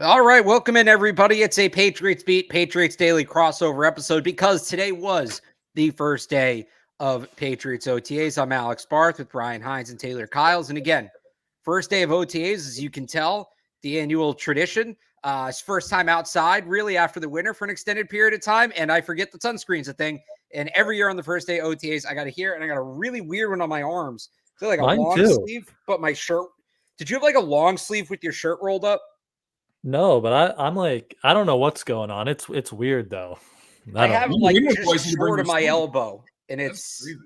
All right, welcome in everybody. It's a Patriots Beat Patriots Daily crossover episode because today was the first day of Patriots OTAs. I'm Alex Barth with Brian Hines and Taylor Kyles. And again, first day of OTAs, as you can tell, the annual tradition. It's first time outside really after the winter for an extended period of time. And I forget the sunscreen's a thing. And every year on the first day of OTAs, I got a hair and I got a really weird one on my arms. I feel like a Mine long too. sleeve, but my shirt. Did you have like a long sleeve with your shirt rolled up? No, but I'm like, I don't know what's going on. It's weird though. I I don't have know. it You like English just boys need to bring short your of my sleeve. elbow, and That's it's crazy.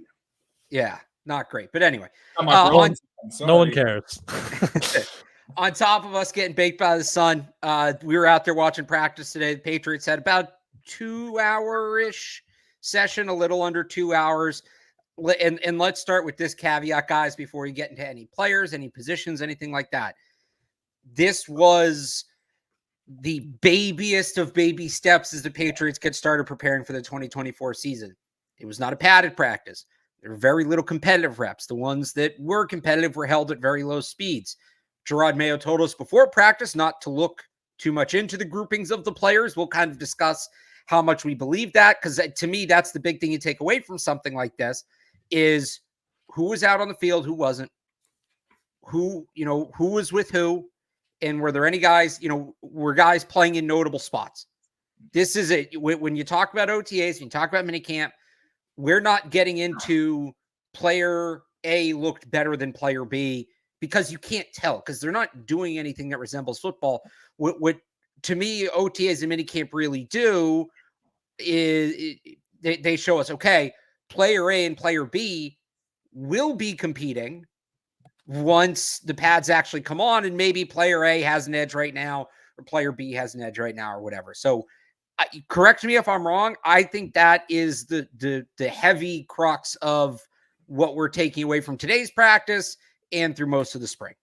yeah, not great. But anyway, Not my No on one, problem. I'm no one sorry. cares. on top of us getting baked by the sun, we were out there watching practice today. The Patriots had about 2 hour-ish session, a little under 2 hours. And let's start with this caveat, guys, before you get into any players, any positions, anything like that. This was the babyest of baby steps as the Patriots get started preparing for the 2024 season. It was not a padded practice. There were very little competitive reps. The ones that were competitive were held at very low speeds. Gerard Mayo told us before practice not to look too much into the groupings of the players. We'll kind of discuss how much we believe that, because to me, that's the big thing you take away from something like this is who was out on the field, who wasn't, who was with who, and were there any guys, were guys playing in notable spots? This is it. When you talk about OTAs, when you talk about minicamp, we're not getting into player A looked better than player B because you can't tell because they're not doing anything that resembles football. What to me, OTAs and minicamp really do is they show us, okay, player A and player B will be competing once the pads actually come on, and maybe player A has an edge right now or player B has an edge right now or whatever. So correct me if I'm wrong. I think that is the heavy crux of what we're taking away from today's practice and through most of the spring.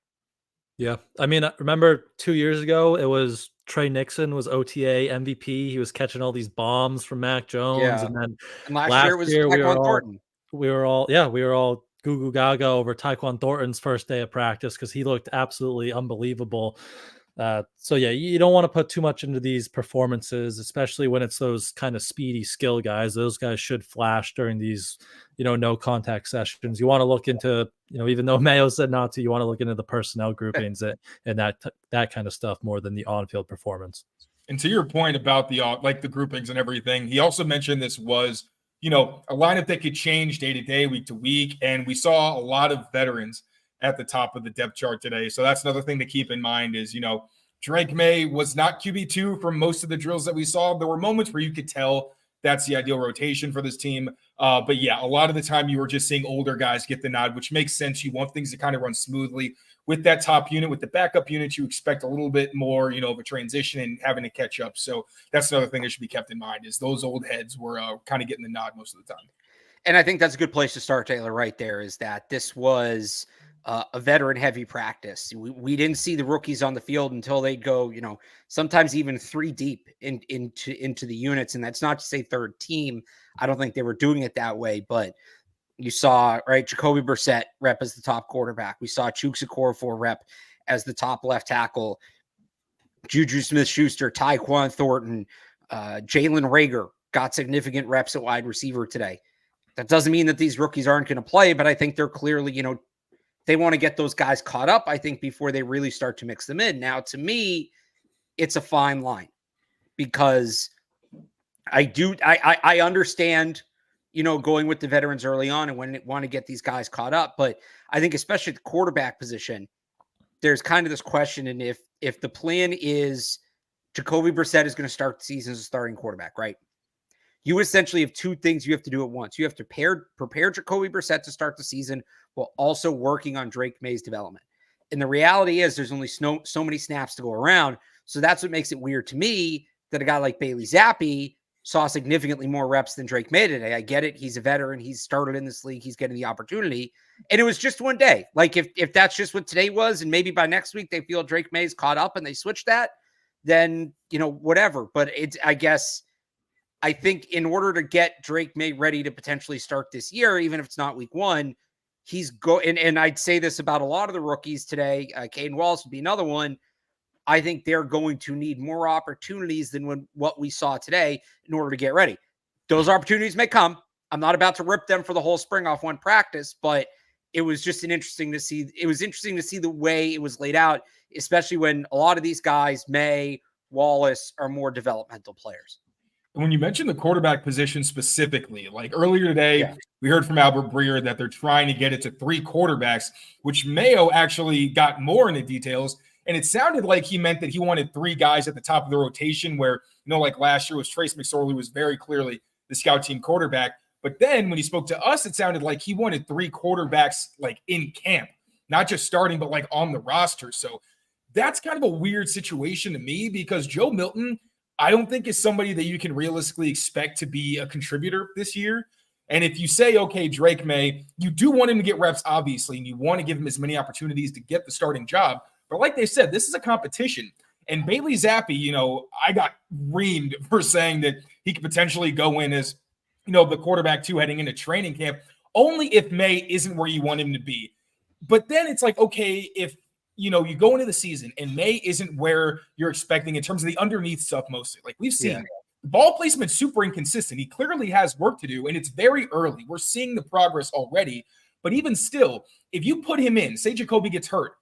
Yeah, I mean, I remember 2 years ago, it was Trey Nixon was OTA MVP. He was catching all these bombs from Mac Jones, Yeah. and then And last year last it was year Tyquan Thornton. we were all goo goo gaga over Tyquan Thornton's first day of practice because he looked absolutely unbelievable. So yeah, you don't want to put too much into these performances, especially when it's those kind of speedy skill guys. Those guys should flash during these, no contact sessions. You want to look into, even though Mayo said not to, you want to look into the personnel groupings and that kind of stuff more than the on-field performance. And to your point about the the groupings and everything, he also mentioned this was, a lineup that could change day to day, week to week. And we saw a lot of veterans at the top of the depth chart today. So that's another thing to keep in mind is, Drake May was not QB2 from most of the drills that we saw. There were moments where you could tell that's the ideal rotation for this team. But yeah, a lot of the time you were just seeing older guys get the nod, which makes sense. You want things to kind of run smoothly. With that top unit, with the backup unit, you expect a little bit more, of a transition and having to catch up. So that's another thing that should be kept in mind is those old heads were kind of getting the nod most of the time. And I think that's a good place to start, Taylor, right there, is that this was a veteran-heavy practice. We didn't see the rookies on the field until they'd go, sometimes even three deep into the units. And that's not to say third team. I don't think they were doing it that way, but you saw, right, Jacoby Brissett rep as the top quarterback. We saw Chuks Okorafor rep as the top left tackle. Juju Smith-Schuster, Tyquan Thornton, Jalen Reagor got significant reps at wide receiver today. That doesn't mean that these rookies aren't going to play, but I think they're clearly, they want to get those guys caught up, I think, before they really start to mix them in. Now, to me, it's a fine line because I understand, going with the veterans early on and when they want to get these guys caught up. But I think especially at the quarterback position, there's kind of this question. And if the plan is Jacoby Brissett is going to start the season as a starting quarterback, right? You essentially have two things you have to do at once. You have to prepare Jacoby Brissett to start the season while also working on Drake May's development. And the reality is there's only so many snaps to go around. So that's what makes it weird to me that a guy like Bailey Zappi saw significantly more reps than Drake May today. I get it. He's a veteran. He's started in this league. He's getting the opportunity. And it was just one day. Like if that's just what today was, and maybe by next week they feel Drake May's caught up and they switch that, then, whatever. But I think in order to get Drake May ready to potentially start this year, even if it's not week one, and I'd say this about a lot of the rookies today. Caden Wallace would be another one. I think they're going to need more opportunities than what we saw today in order to get ready. Those opportunities may come. I'm not about to rip them for the whole spring off one practice, but it was just interesting to see. It was interesting to see the way it was laid out, especially when a lot of these guys, May, Wallace, are more developmental players. When you mentioned the quarterback position specifically, like earlier today, we heard from Albert Breer that they're trying to get it to 3 quarterbacks, which Mayo actually got more into details. And it sounded like he meant that he wanted 3 guys at the top of the rotation where, like last year was Trace McSorley was very clearly the scout team quarterback. But then when he spoke to us, it sounded like he wanted 3 quarterbacks like in camp, not just starting, but like on the roster. So that's kind of a weird situation to me because Joe Milton, I don't think is somebody that you can realistically expect to be a contributor this year. And if you say, okay, Drake May, you do want him to get reps, obviously, and you want to give him as many opportunities to get the starting job. But like they said, this is a competition. And Bailey Zappi, I got reamed for saying that he could potentially go in as, the quarterback 2 heading into training camp, only if May isn't where you want him to be. But then it's like, okay, if, you go into the season and May isn't where you're expecting in terms of the underneath stuff mostly. Like we've seen ball placement super inconsistent. He clearly has work to do, and it's very early. We're seeing the progress already. But even still, if you put him in, say Jacoby gets hurt,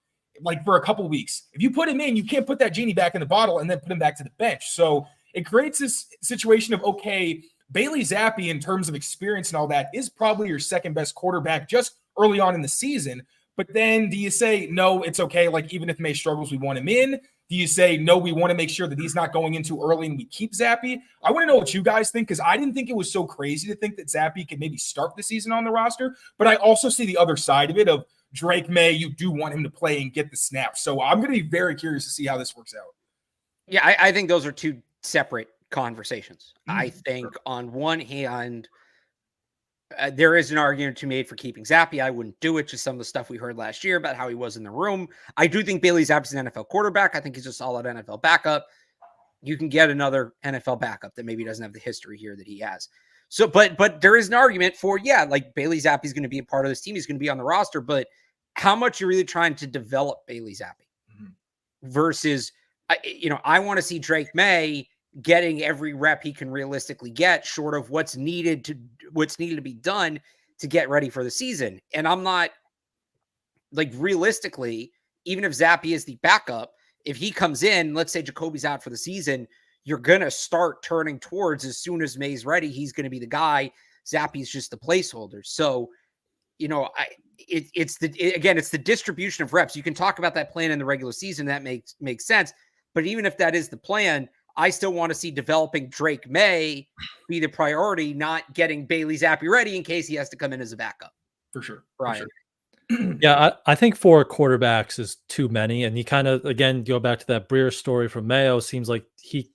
like for a couple of weeks, if you put him in, you can't put that genie back in the bottle and then put him back to the bench. So it creates this situation of, okay, Bailey Zappi, in terms of experience and all that, is probably your second best quarterback just early on in the season. But then do you say, no, it's okay, like even if May struggles, we want him in? Do you say, no, we want to make sure that he's not going in too early and we keep Zappi? I want to know what you guys think, because I didn't think it was so crazy to think that Zappi could maybe start the season on the roster. But I also see the other side of it of Drake May, you do want him to play and get the snaps. So I'm going to be very curious to see how this works out. Yeah, I think those are 2 separate conversations. I think on one hand, there is an argument to be made for keeping Zappi. I wouldn't do it. Just some of the stuff we heard last year about how he was in the room. I do think Bailey Zappi's an NFL quarterback. I think he's a solid NFL backup. You can get another NFL backup that maybe doesn't have the history here that he has. So, but there is an argument for, like Bailey Zappi's going to be a part of this team. He's going to be on the roster, but how much you're really trying to develop Bailey Zappi versus, I want to see Drake May getting every rep he can realistically get, short of what's needed to be done to get ready for the season. And I'm not, like, realistically, even if Zappi is the backup, if he comes in, let's say Jacoby's out for the season, you're going to start turning towards, as soon as May's ready, he's going to be the guy. Zappi's just the placeholder. So, it's the distribution of reps. You can talk about that plan in the regular season. That makes sense. But even if that is the plan, I still want to see developing Drake May be the priority, not getting Bailey Zappi ready in case he has to come in as a backup. For sure. Brian. For sure. Yeah, I think 4 quarterbacks is too many. And you kind of, again, go back to that Breer story from Mayo. Seems like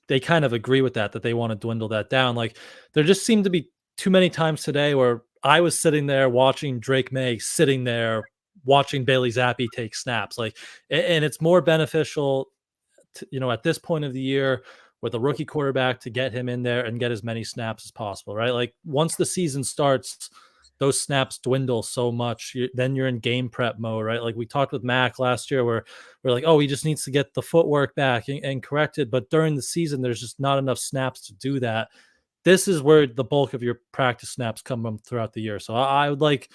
they kind of agree with that they want to dwindle that down. Like there just seemed to be too many times today where I was sitting there watching Drake May sitting there watching Bailey Zappi take snaps. Like, and it's more beneficial to, at this point of the year with a rookie quarterback to get him in there and get as many snaps as possible, right? Like once the season starts, those snaps dwindle so much. Then you're in game prep mode, right? Like we talked with Mac last year where we're like, oh, he just needs to get the footwork back and corrected. But during the season, there's just not enough snaps to do that. This is where the bulk of your practice snaps come throughout the year. So I would like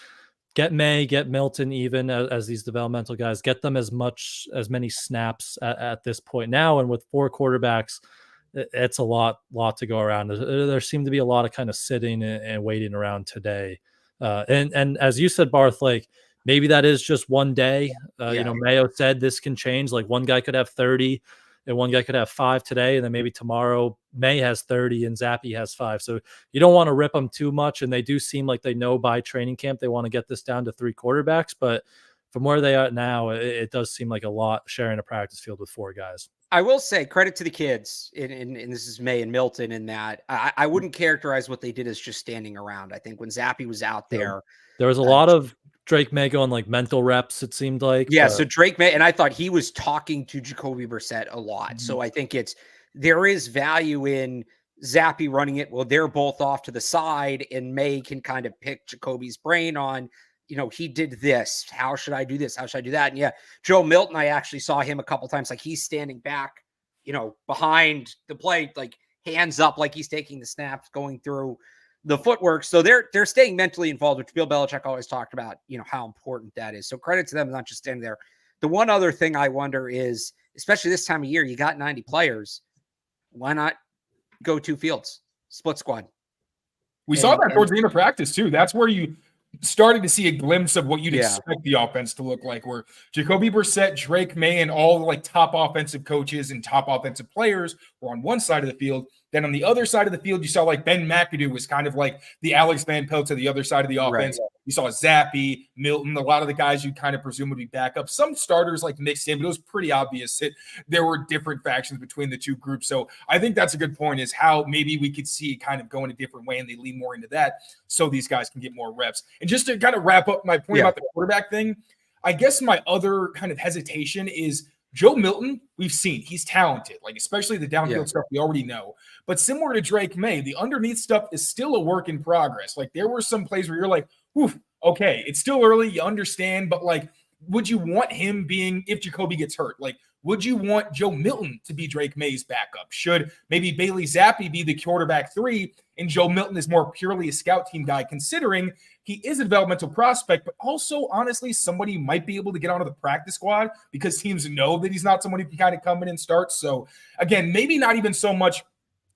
get May, get Milton, even as these developmental guys, get them as many snaps at this point now. And with 4 quarterbacks, it's a lot to go around. There seemed to be a lot of kind of sitting and waiting around today. And as you said, Barth, like maybe that is just one day. Mayo said this can change. Like one guy could have 30 and one guy could have 5 today. And then maybe tomorrow May has 30 and Zappi has 5. So you don't want to rip them too much. And they do seem like they know by training camp, they want to get this down to 3 quarterbacks. But from where they are now, it does seem like a lot sharing a practice field with 4 guys. I will say credit to the kids, and this is May and Milton, in that I wouldn't characterize what they did as just standing around. I think when Zappi was out there was a lot of Drake May going like mental reps, it seemed like. Yeah, so Drake May, and I thought he was talking to Jacoby Brissett a lot. Mm-hmm. So I think there is value in Zappi running it. Well, they're both off to the side, and May can kind of pick Jacoby's brain on he did this. How should I do this? How should I do that? And yeah, Joe Milton, I actually saw him a couple times. Like he's standing back, behind the plate, like hands up, like he's taking the snaps, going through the footwork. So they're staying mentally involved, which Bill Belichick always talked about, how important that is. So credit to them, not just standing there. The one other thing I wonder is, especially this time of year, you got 90 players. Why not go 2 fields, split squad? We saw that towards the end of practice too. That's where you started to see a glimpse of what you'd expect the offense to look like, where Jacoby Brissett, Drake May, and all the like top offensive coaches and top offensive players were on one side of the field. Then on the other side of the field, you saw like Ben McAdoo was kind of like the Alex Van Pelt to the other side of the offense. Right. You saw Zappy, Milton, a lot of the guys you kind of presume would be backup. Some starters like mixed in, but it was pretty obvious that there were different factions between the two groups. So I think that's a good point, is how maybe we could see it kind of going a different way and they lean more into that so these guys can get more reps. And just to kind of wrap up my point about the quarterback thing, I guess my other kind of hesitation is Joe Milton, we've seen he's talented, like especially the downfield stuff we already know. But similar to Drake May, the underneath stuff is still a work in progress. Like there were some plays where you're like, oof, okay, it's still early, you understand, but like, would you want him being, if Jacoby gets hurt, like, would you want Joe Milton to be Drake May's backup? Should maybe Bailey Zappi be the quarterback 3 and Joe Milton is more purely a scout team guy, considering he is a developmental prospect, but also honestly somebody who might be able to get onto the practice squad because teams know that he's not someone who can kind of come in and start. So again, maybe not even so much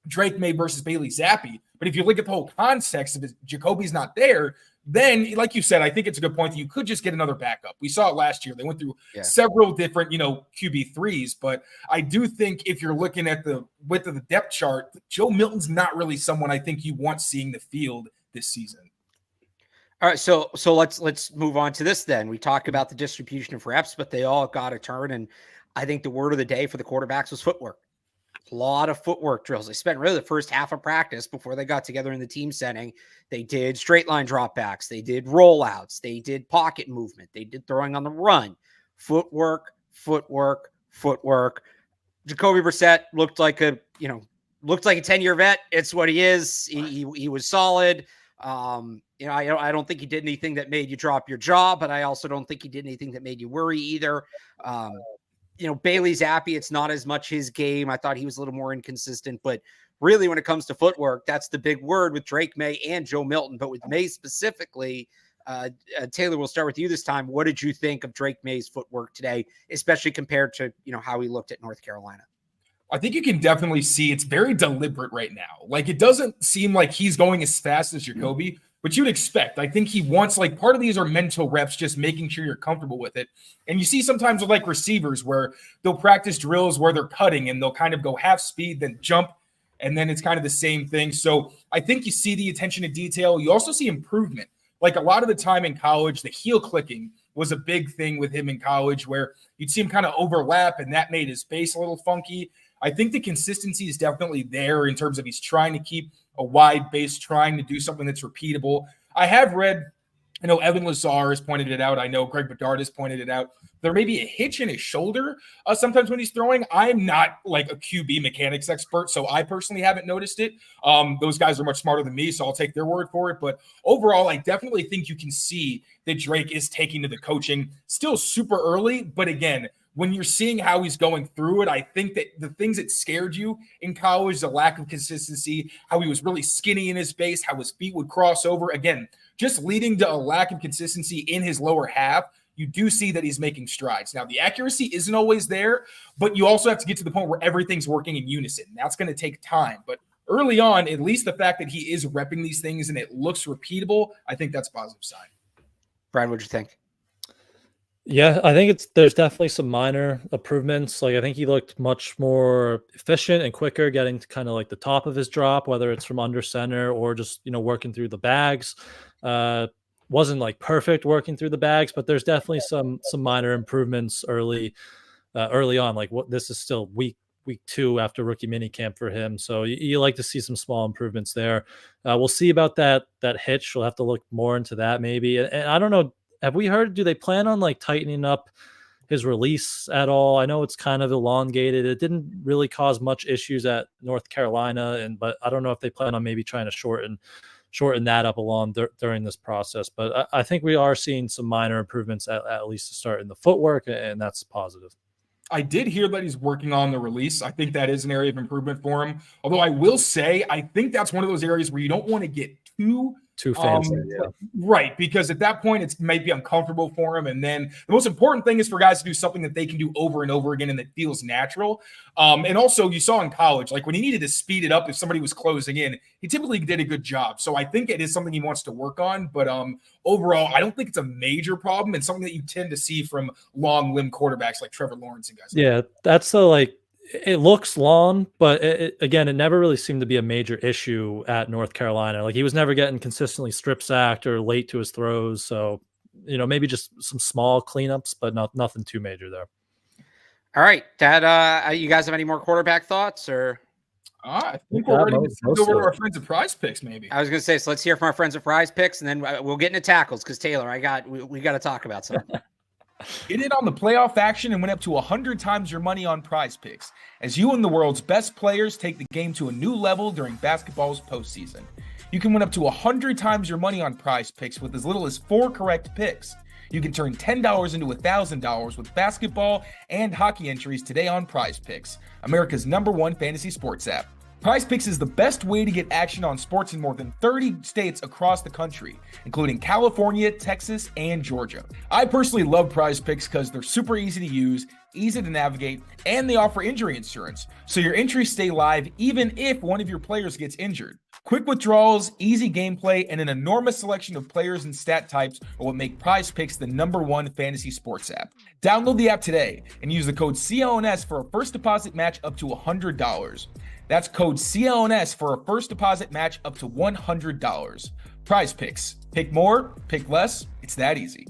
Drake May versus Bailey Zappi, but if you look at the whole context of Jacoby's not there, then, like you said, I think it's a good point that you could just get another backup. We saw it last year. They went through several different, QB3s, but I do think if you're looking at the width of the depth chart, Joe Milton's not really someone I think you want seeing the field this season. All right, so let's move on to this then. We talked about the distribution of reps, but they all got a turn, and I think the word of the day for the quarterbacks was footwork. A lot of footwork drills. They spent really the first half of practice before they got together in the team setting. They did straight line dropbacks. They did rollouts. They did pocket movement. They did throwing on the run. Footwork. Jacoby Brissett looked like a 10-year vet. It's what he is. He was solid. I don't think he did anything that made you drop your jaw, but I also don't think he did anything that made you worry either. Bailey Zappi, it's not as much his game. I thought he was a little more inconsistent, but really when it comes to footwork, that's the big word with Drake May and Joe Milton. But with May specifically, Taylor, we'll start with you this time. What did you think of Drake May's footwork today, especially compared to, how he looked at North Carolina? I think you can definitely see it's very deliberate right now. Like it doesn't seem like he's going as fast as Jacoby, but you'd expect. I think he wants, like, part of these are mental reps, just making sure you're comfortable with it. And you see sometimes with like receivers where they'll practice drills where they're cutting and they'll kind of go half speed, then jump, and then it's kind of the same thing. So I think you see the attention to detail. You also see improvement. Like a lot of the time in college, the heel clicking was a big thing with him in college where you'd see him kind of overlap and that made his base a little funky. I think the consistency is definitely there in terms of he's trying to keep a wide base, trying to do something that's repeatable. I have read, Evan Lazar has pointed it out. I know Greg Bedard has pointed it out. There may be a hitch in his shoulder sometimes when he's throwing. I'm not like a QB mechanics expert, so I personally haven't noticed it. Those guys are much smarter than me, so I'll take their word for it. But overall, I definitely think you can see that Drake is taking to the coaching. Still super early, but again, when you're seeing how he's going through it, I think that the things that scared you in college, the lack of consistency, how he was really skinny in his base, how his feet would cross over, again, just leading to a lack of consistency in his lower half, you do see that he's making strides. Now, the accuracy isn't always there, but you also have to get to the point where everything's working in unison. That's going to take time. But early on, at least the fact that he is repping these things and it looks repeatable, I think that's a positive sign. Brian, what'd you think? Yeah, I think there's definitely some minor improvements. Like I think he looked much more efficient and quicker getting to kind of like the top of his drop, whether it's from under center or just, working through the bags. Wasn't like perfect working through the bags, but there's definitely some minor improvements early on. Like this is still week 2 after rookie minicamp for him. So you like to see some small improvements there. We'll see about that hitch. We'll have to look more into that maybe. And I don't know, have we heard, do they plan on like tightening up his release at all? I know it's kind of elongated. It didn't really cause much issues at North Carolina, but I don't know if they plan on maybe trying to shorten shorten that up along during this process. But I think we are seeing some minor improvements at least to start in the footwork, and that's positive. I did hear that he's working on the release. I think that is an area of improvement for him. Although I will say, I think that's one of those areas where you don't want to get too fancy, right, because at that point it might be uncomfortable for him. And then the most important thing is for guys to do something that they can do over and over again and that feels natural. And also, you saw in college, like when he needed to speed it up if somebody was closing in, he typically did a good job. So I think it is something he wants to work on. But overall, I don't think it's a major problem, and something that you tend to see from long limb quarterbacks like Trevor Lawrence and guys. Yeah, that's the it looks long, but again, it never really seemed to be a major issue at North Carolina. Like he was never getting consistently strip sacked or late to his throws. So, maybe just some small cleanups, but nothing too major there. All right, Dad, you guys have any more quarterback thoughts or? I think we're ready to go over to our friends at Prize Picks, maybe. I was going to say, so let's hear from our friends at Prize Picks, and then we'll get into tackles because Taylor, we got to talk about something. Get in on the playoff action and win up to 100 times your money on Prize Picks as you and the world's best players take the game to a new level during basketball's postseason. You can win up to 100 times your money on Prize Picks with as little as 4 correct picks. You can turn $10 into $1,000 with basketball and hockey entries today on Prize Picks, America's #1 fantasy sports app. Prize Picks is the best way to get action on sports in more than 30 states across the country, including California, Texas, and Georgia. I personally love Prize Picks because they're super easy to use, easy to navigate, and they offer injury insurance, so your entries stay live even if one of your players gets injured. Quick withdrawals, easy gameplay, and an enormous selection of players and stat types are what make Prize Picks the #1 fantasy sports app. Download the app today and use the code CLNS for a first deposit match up to $100. That's code CLNS for a first deposit match up to $100. Prize Picks. Pick more, pick less. It's that easy.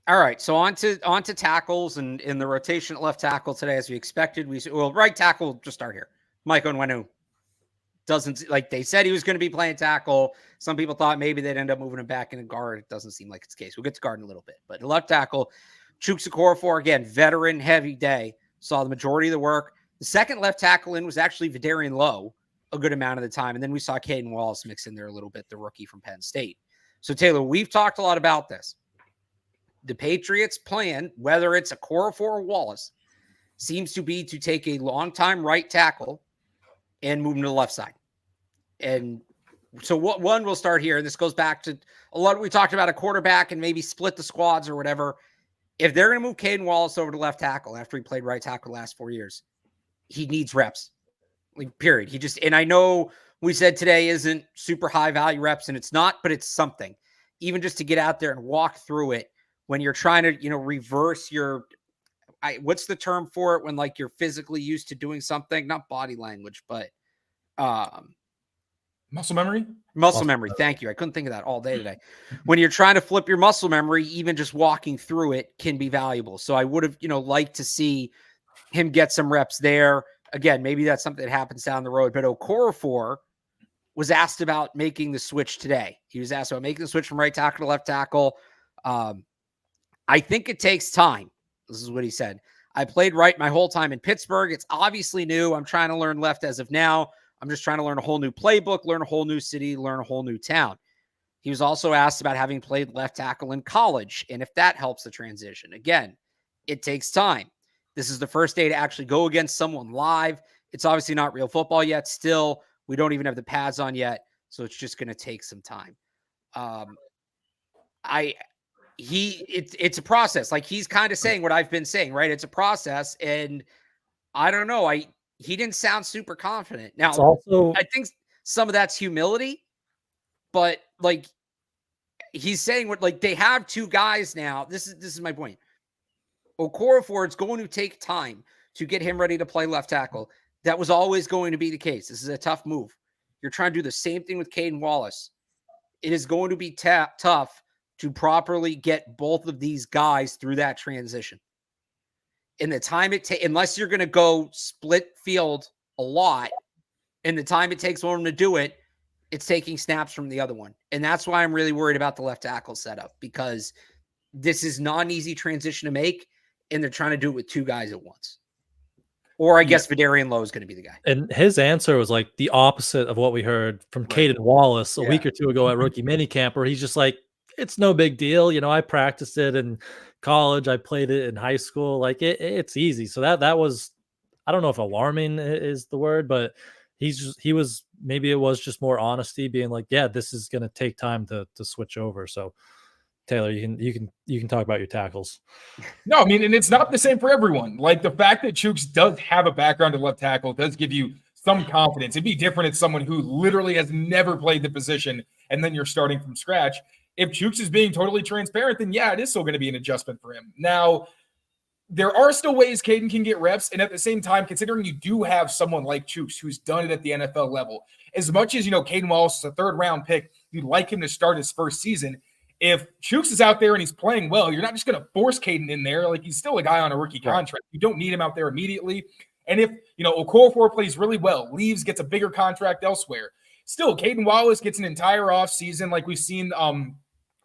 All right, so on to tackles and in the rotation at left tackle today, as we expected. Right tackle, just start here. Mike Onwenu doesn't, like they said he was going to be playing tackle. Some people thought maybe they'd end up moving him back into guard. It doesn't seem like it's the case. We'll get to guard in a little bit. But left tackle, Chuks Okorafor, again, veteran heavy day, saw the majority of the work. The second left tackle in was actually Vidarian Lowe a good amount of the time. And then we saw Caden Wallace mix in there a little bit, the rookie from Penn State. So Taylor, we've talked a lot about this. The Patriots' plan, whether it's Okorafor or Wallace, seems to be to take a long-time right tackle and move him to the left side. And so we'll start here. This goes back to a lot we talked about a quarterback and maybe split the squads or whatever. If they're going to move Caden Wallace over to left tackle after he played right tackle the last 4 years, he needs reps. Period. And I know we said today isn't super high value reps, and it's not, but it's something. Even just to get out there and walk through it when you're trying to, reverse your, what's the term for it when you're physically used to doing something, not body language, but muscle memory. Muscle memory. Thank you. I couldn't think of that all day today. When you're trying to flip your muscle memory, even just walking through it can be valuable. So I would have, liked to see him get some reps there. Again, maybe that's something that happens down the road. But Okorafor was asked about making the switch today. He was asked about making the switch from right tackle to left tackle. I think it takes time. This is what he said. I played right my whole time in Pittsburgh. It's obviously new. I'm trying to learn left as of now. I'm just trying to learn a whole new playbook, learn a whole new city, learn a whole new town. He was also asked about having played left tackle in college and if that helps the transition. Again, it takes time. This is the first day to actually go against someone live. It's obviously not real football yet. Still, we don't even have the pads on yet, so it's just going to take some time. It's a process. He's kind of saying what I've been saying, right? It's a process, and I don't know. He didn't sound super confident. Now, I think some of that's humility, but he's saying what they have two guys now. This is my point. Okorafor, it's going to take time to get him ready to play left tackle. That was always going to be the case. This is a tough move. You're trying to do the same thing with Caden Wallace. It is going to be tough to properly get both of these guys through that transition. In the time it takes, unless you're going to go split field a lot, and the time it takes one to do it, it's taking snaps from the other one. And that's why I'm really worried about the left tackle setup, because this is not an easy transition to make, and they're trying to do it with two guys at once. Or I guess Vidarian Lowe is going to be the guy. And his answer was like the opposite of what we heard from Right. Caden Wallace a Yeah. week or two ago at rookie minicamp, where he's just like, it's no big deal. You know, I practiced it in college. I played it in high school. Like it's easy. So that was, I don't know if alarming is the word, but maybe it was just more honesty, being like, yeah, this is going to take time to switch over. So Taylor, you can talk about your tackles. No, I mean, and it's not the same for everyone. Like the fact that Chooks does have a background at left tackle does give you some confidence. It'd be different as someone who literally has never played the position and then you're starting from scratch. If Chooks is being totally transparent, then yeah, it is still going to be an adjustment for him. Now, there are still ways Caden can get reps. And at the same time, considering you do have someone like Chooks who's done it at the NFL level, as much as, Caden Wallace is a third-round pick, you'd like him to start his first season. If Chooks is out there and he's playing well, you're not just going to force Caden in there. Like, he's still a guy on a rookie contract. You don't need him out there immediately. And if, Okorafor plays really well, leaves, gets a bigger contract elsewhere, still, Caden Wallace gets an entire offseason like we've seen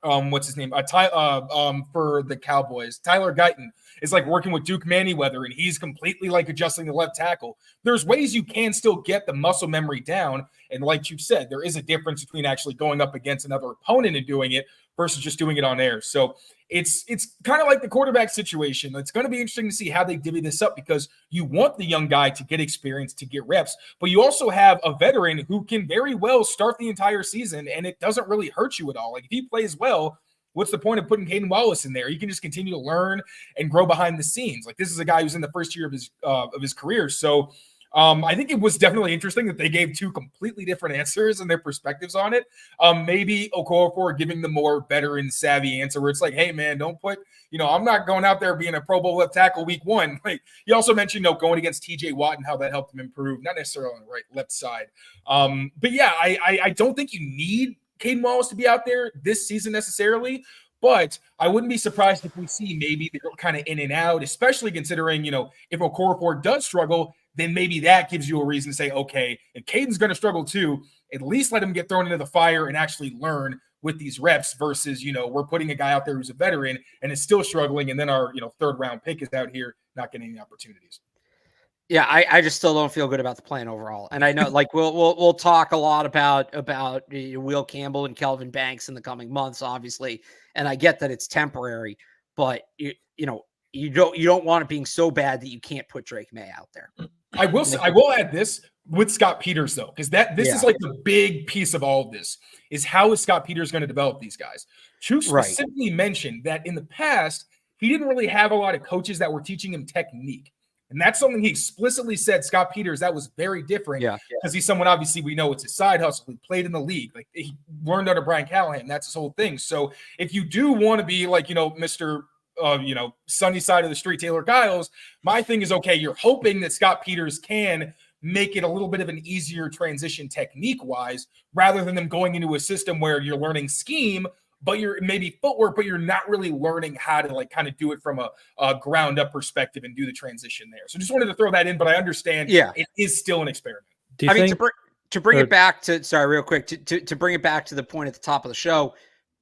what's his name? For the Cowboys, Tyler Guyton is like working with Duke Manyweather, and he's completely like adjusting the left tackle. There's ways you can still get the muscle memory down. And like you said, there is a difference between actually going up against another opponent and doing it versus just doing it on air. So it's kind of like the quarterback situation. It's going to be interesting to see how they divvy this up, because you want the young guy to get experience, to get reps, but you also have a veteran who can very well start the entire season, and it doesn't really hurt you at all. Like, if he plays well, what's the point of putting Caden Wallace in there? You can just continue to learn and grow behind the scenes. Like, this is a guy who's in the first year of his career. So I think it was definitely interesting that they gave two completely different answers and their perspectives on it. Maybe Okorafor giving the more veteran savvy answer where it's like, hey man, don't put, I'm not going out there being a Pro Bowl left tackle week one. Like, you also mentioned, going against TJ Watt and how that helped him improve, not necessarily on the left side. But yeah, I don't think you need Caden Wallace to be out there this season necessarily, but I wouldn't be surprised if we see maybe they're kind of in and out, especially considering, if Okorafor does struggle, then maybe that gives you a reason to say, okay, if Caden's going to struggle too, at least let him get thrown into the fire and actually learn with these reps versus, we're putting a guy out there who's a veteran and is still struggling. And then our, third round pick is out here not getting any opportunities. Yeah, I just still don't feel good about the plan overall. And I know, like, we'll talk a lot about Will Campbell and Kelvin Banks in the coming months, obviously. And I get that it's temporary, but you don't want it being so bad that you can't put Drake May out there. I will add this with Scott Peters though, because this is like the big piece of all of this is how is Scott Peters going to develop these guys? Chooks specifically mentioned that in the past, he didn't really have a lot of coaches that were teaching him technique. And that's something he explicitly said, Scott Peters, that was very different because he's someone, obviously, we know it's his side hustle. He played in the league. Like, he learned under Brian Callahan. That's his whole thing. So if you do want to be like, Mr. Sunny side of the street, Taylor Giles, my thing is, okay, you're hoping that Scott Peters can make it a little bit of an easier transition technique-wise, rather than them going into a system where you're learning scheme, but you're maybe footwork, but you're not really learning how to like kind of do it from a ground up perspective and do the transition there. So just wanted to throw that in, but I understand it is still an experiment. To bring it back to, sorry, real quick, to bring it back to the point at the top of the show,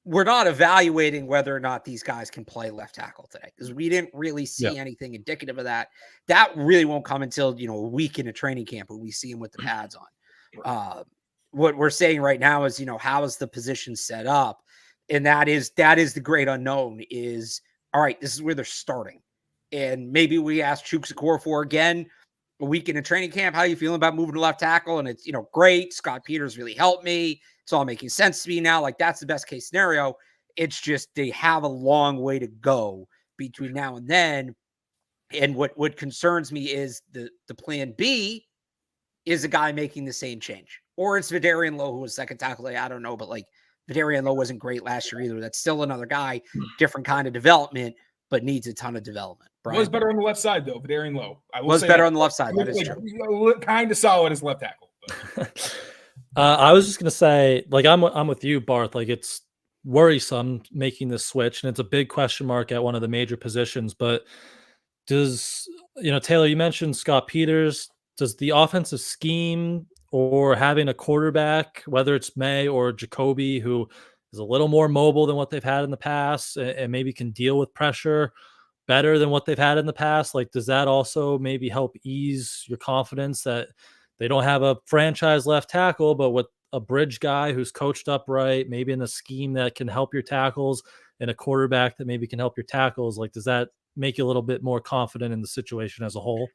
we're not evaluating whether or not these guys can play left tackle today, because we didn't really see anything indicative of that. That really won't come until, a week in a training camp when we see them with the pads on. What we're saying right now is, how is the position set up? And that is the great unknown is, all right, this is where they're starting. And maybe we ask Chooks Okorafor again a week in a training camp, how are you feeling about moving to left tackle? And it's, great. Scott Peters really helped me. It's all making sense to me now. Like, that's the best case scenario. It's just they have a long way to go between now and then. And what concerns me is the plan B is a guy making the same change. Or it's Vidarian Lowe, who was second tackle. I don't know, but like, Vidarian Lowe wasn't great last year either. That's still another guy, different kind of development, but needs a ton of development. Brian? Was better on the left side, though, Vidarian Lowe. Was better on the left side. That is true. Kind of solid as left tackle. I was just going to say, like, I'm with you, Barth. Like, it's worrisome making this switch, and it's a big question mark at one of the major positions. But does, Taylor, you mentioned Scott Peters. Does the offensive scheme or having a quarterback, whether it's May or Jacoby, who is a little more mobile than what they've had in the past and maybe can deal with pressure, better than what they've had in the past? Like, does that also maybe help ease your confidence that they don't have a franchise left tackle, but with a bridge guy who's coached up right, maybe in a scheme that can help your tackles, and a quarterback that maybe can help your tackles? Like, does that make you a little bit more confident in the situation as a whole?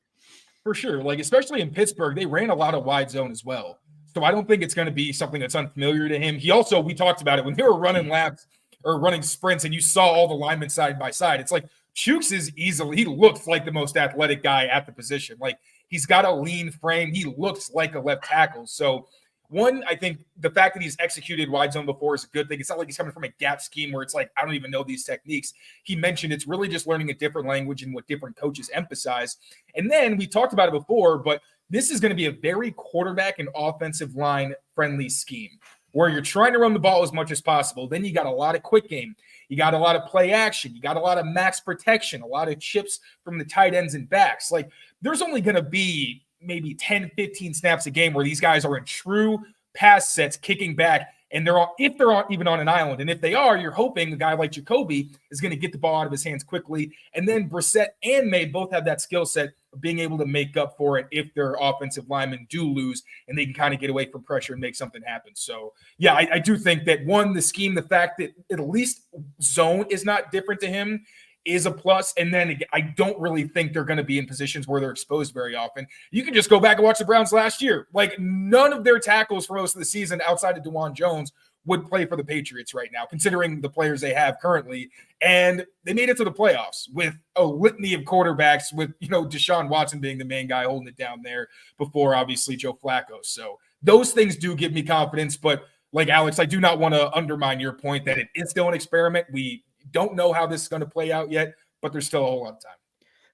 For sure. Like, especially in Pittsburgh, they ran a lot of wide zone as well. So I don't think it's going to be something that's unfamiliar to him. He also, we talked about it when they were running laps or running sprints and you saw all the linemen side by side. It's like Chooks is he looks like the most athletic guy at the position. Like, he's got a lean frame. He looks like a left tackle. So one, I think the fact that he's executed wide zone before is a good thing. It's not like he's coming from a gap scheme where it's like, I don't even know these techniques. He mentioned it's really just learning a different language and what different coaches emphasize. And then we talked about it before, but this is going to be a very quarterback and offensive line friendly scheme where you're trying to run the ball as much as possible. Then you got a lot of quick game. You got a lot of play action. You got a lot of max protection, a lot of chips from the tight ends and backs. Like, there's only going to be maybe 10, 15 snaps a game where these guys are in true pass sets, kicking back, and if they're even on an island. And if they are, you're hoping a guy like Jacoby is going to get the ball out of his hands quickly. And then Brissett and May both have that skill set of being able to make up for it if their offensive linemen do lose and they can kind of get away from pressure and make something happen. So, yeah, I do think that, one, the scheme, the fact that at least zone is not different to him is a plus. And then I don't really think they're going to be in positions where they're exposed very often. You can just go back and watch the Browns last year. Like, none of their tackles for most of the season outside of DeJuan Jones would play for the Patriots right now, considering the players they have currently. And they made it to the playoffs with a litany of quarterbacks, with, Deshaun Watson being the main guy holding it down there before, obviously, Joe Flacco. So those things do give me confidence. But like Alex, I do not want to undermine your point that it is still an experiment. We don't know how this is going to play out yet, but there's still a whole lot of time.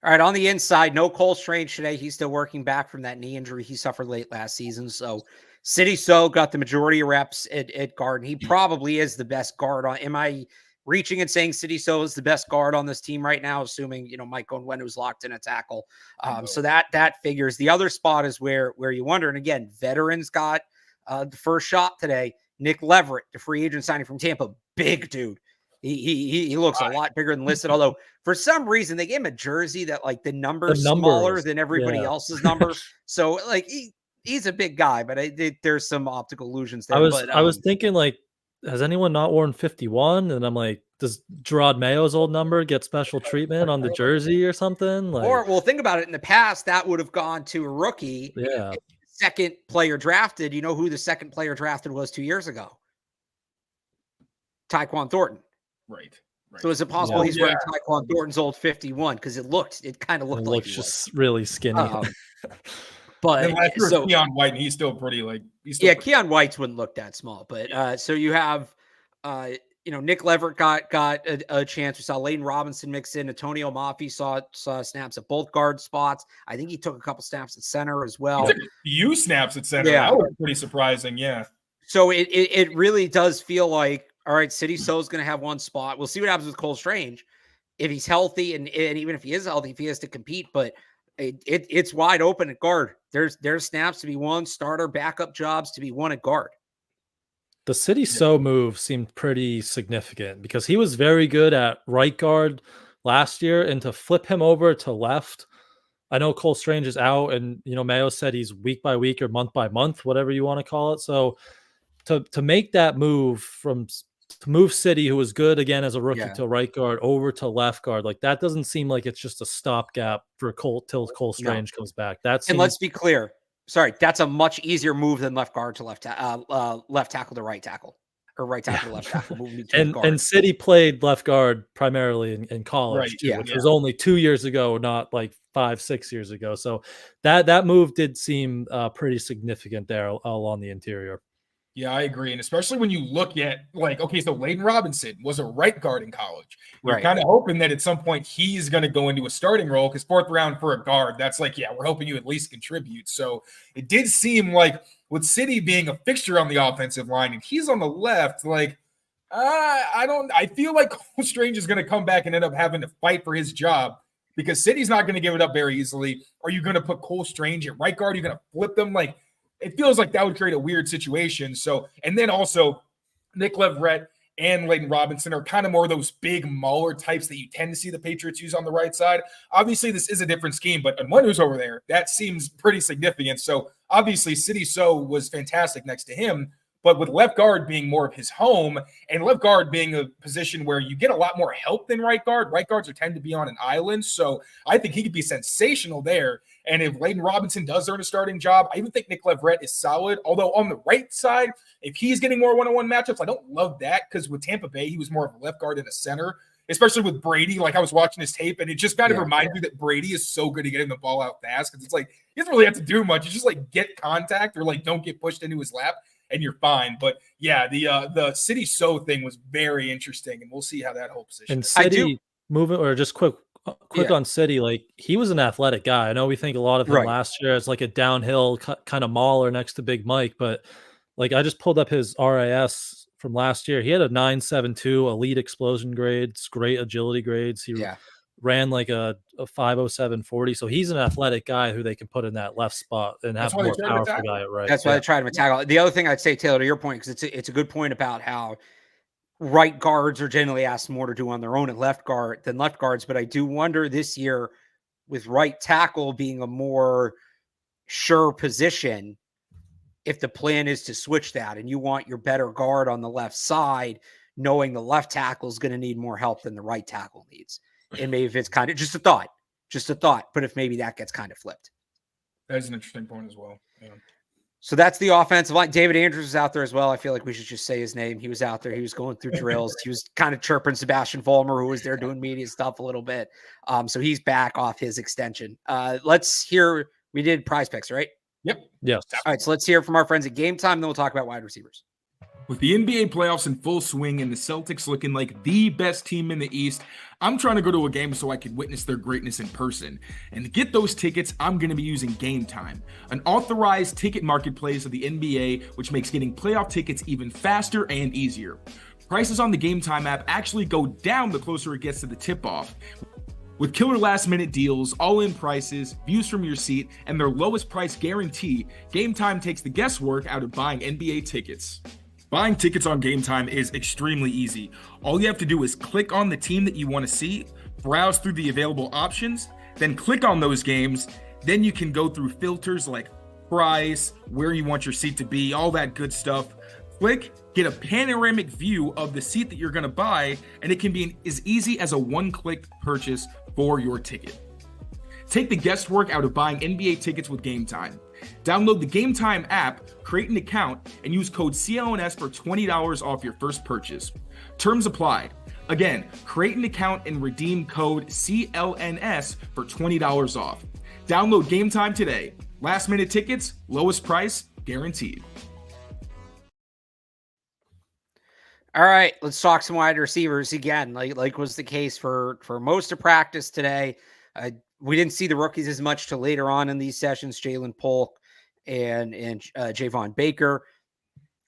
All right, on the inside, no Cole Strange today. He's still working back from that knee injury he suffered late last season. So City So got the majority of reps at guard, and he probably is the best guard on. Am I reaching and saying City So is the best guard on this team right now, assuming, Mike Onwenu's locked in a tackle? So that figures. The other spot is where you wonder, and again, veterans got the first shot today. Nick Leverett, the free agent signing from Tampa, big dude. He looks a lot bigger than listed, although for some reason they gave him a jersey that, like, the number's smaller than everybody else's number. So, like, he's a big guy, but there's some optical illusions there. I was thinking, like, has anyone not worn 51? And I'm like, does Gerard Mayo's old number get special treatment on the jersey or something? Like, well, think about it. In the past, that would have gone to a rookie. Yeah. Second player drafted. You know who the second player drafted was 2 years ago? Tyquan Thornton. Right. So is it possible he's wearing Tyquan Thornton's old 51? Because it kind of looked like he just was really skinny. But so Keon White, and he's still pretty Keon White's wouldn't look that small. But so you have Nick Leverett got a chance. We saw Layden Robinson mix in. Antonio Mafi saw snaps at both guard spots. I think he took a couple snaps at center as well. He took a few snaps at center. Yeah. That was pretty surprising. Yeah. So it really does feel like, all right, City So's going to have one spot. We'll see what happens with Cole Strange if he's healthy, and even if he is healthy, if he has to compete. But it's wide open at guard. There's snaps to be won, starter, backup jobs to be won at guard. The City So move seemed pretty significant because he was very good at right guard last year, and to flip him over to left. I know Cole Strange is out, and Mayo said he's week by week or month by month, whatever you want to call it. So to make that move to move City, who was good again as a rookie, to right guard over to left guard, like, that doesn't seem like it's just a stopgap for till Cole Strange comes back. And let's be clear. Sorry, that's a much easier move than left guard to left tackle to right tackle, or right tackle to left tackle. And City played left guard primarily in college, which was only 2 years ago, not like 5-6 years ago. So that move did seem pretty significant there along the interior. Yeah, I agree. And especially when you look at, like, okay, so Layden Robinson was a right guard in college. You're kind of hoping that at some point he's going to go into a starting role, because 4th round for a guard, that's like, we're hoping you at least contribute. So it did seem like, with City being a fixture on the offensive line and he's on the left, like, I feel like Cole Strange is going to come back and end up having to fight for his job, because City's not going to give it up very easily. Are you going to put Cole Strange at right guard? Are you going to flip them? Like, it feels like that would create a weird situation. So, and then also Nick Leverett and Leighton Robinson are kind of more of those big mauler types that you tend to see the Patriots use on the right side. Obviously, this is a different scheme, but Onwenu's over there, that seems pretty significant. So obviously, City So was fantastic next to him. But with left guard being more of his home and left guard being a position where you get a lot more help than right guards tend to be on an island. So I think he could be sensational there. And if Leighton Robinson does earn a starting job, I even think Nick Leverett is solid. Although on the right side, if he's getting more one-on-one matchups, I don't love that because with Tampa Bay, he was more of a left guard and a center, especially with Brady. Like I was watching his tape and it just kind of reminds me that Brady is so good at getting the ball out fast because it's like he doesn't really have to do much. You just like get contact or like don't get pushed into his lap. And you're fine. But yeah, the City So thing was very interesting, and we'll see how that whole position. And City moving, or just quick on City, like he was an athletic guy. I know we think a lot of him last year as like a downhill kind of mauler next to Big Mike, but like I just pulled up his RAS from last year. He had a 9.72 elite explosion grades, great agility grades. He ran like a 5.07 so he's an athletic guy who they can put in that left spot and have more powerful guy at right. That's why I tried to tackle. The other thing I'd say, Taylor, to your point, because it's a good point about how right guards are generally asked more to do on their own at left guard than left guards. But I do wonder this year with right tackle being a more sure position, if the plan is to switch that and you want your better guard on the left side, knowing the left tackle is going to need more help than the right tackle needs. And maybe if it's kind of just a thought, but if maybe that gets kind of flipped. That's an interesting point as well. Yeah. So that's the offensive line. David Andrews was out there as well. I feel like we should just say his name. He was out there. He was going through drills. He was kind of chirping Sebastian Vollmer, who was there doing media stuff a little bit. So he's back off his extension. Let's hear, we did prize picks, right? Yep. Yes. All right. So let's hear from our friends at Game Time. Then we'll talk about wide receivers. With the NBA playoffs in full swing and the Celtics looking like the best team in the East, I'm trying to go to a game so I can witness their greatness in person. And to get those tickets, I'm going to be using Game Time, an authorized ticket marketplace of the NBA, which makes getting playoff tickets even faster and easier. Prices on the Game Time app actually go down the closer it gets to the tip-off. With killer last-minute deals, all-in prices, views from your seat, and their lowest price guarantee, Game Time takes the guesswork out of buying NBA tickets. Buying tickets on Game Time is extremely easy. All you have to do is click on the team that you want to see, browse through the available options, then click on those games. Then you can go through filters like price, where you want your seat to be, all that good stuff. Click, get a panoramic view of the seat that you're going to buy, and it can be as easy as a one-click purchase for your ticket. Take the guesswork out of buying NBA tickets with Game Time. Download the Game Time app, create an account, and use code CLNS for $20 off your first purchase. Terms apply. Again, create an account and redeem code CLNS for $20 off. Download Game Time today. Last minute tickets, lowest price, guaranteed. All right, let's talk some wide receivers again. Like was the case for most of practice today. We didn't see the rookies as much till later on in these sessions, Jalen Polk and Javon Baker.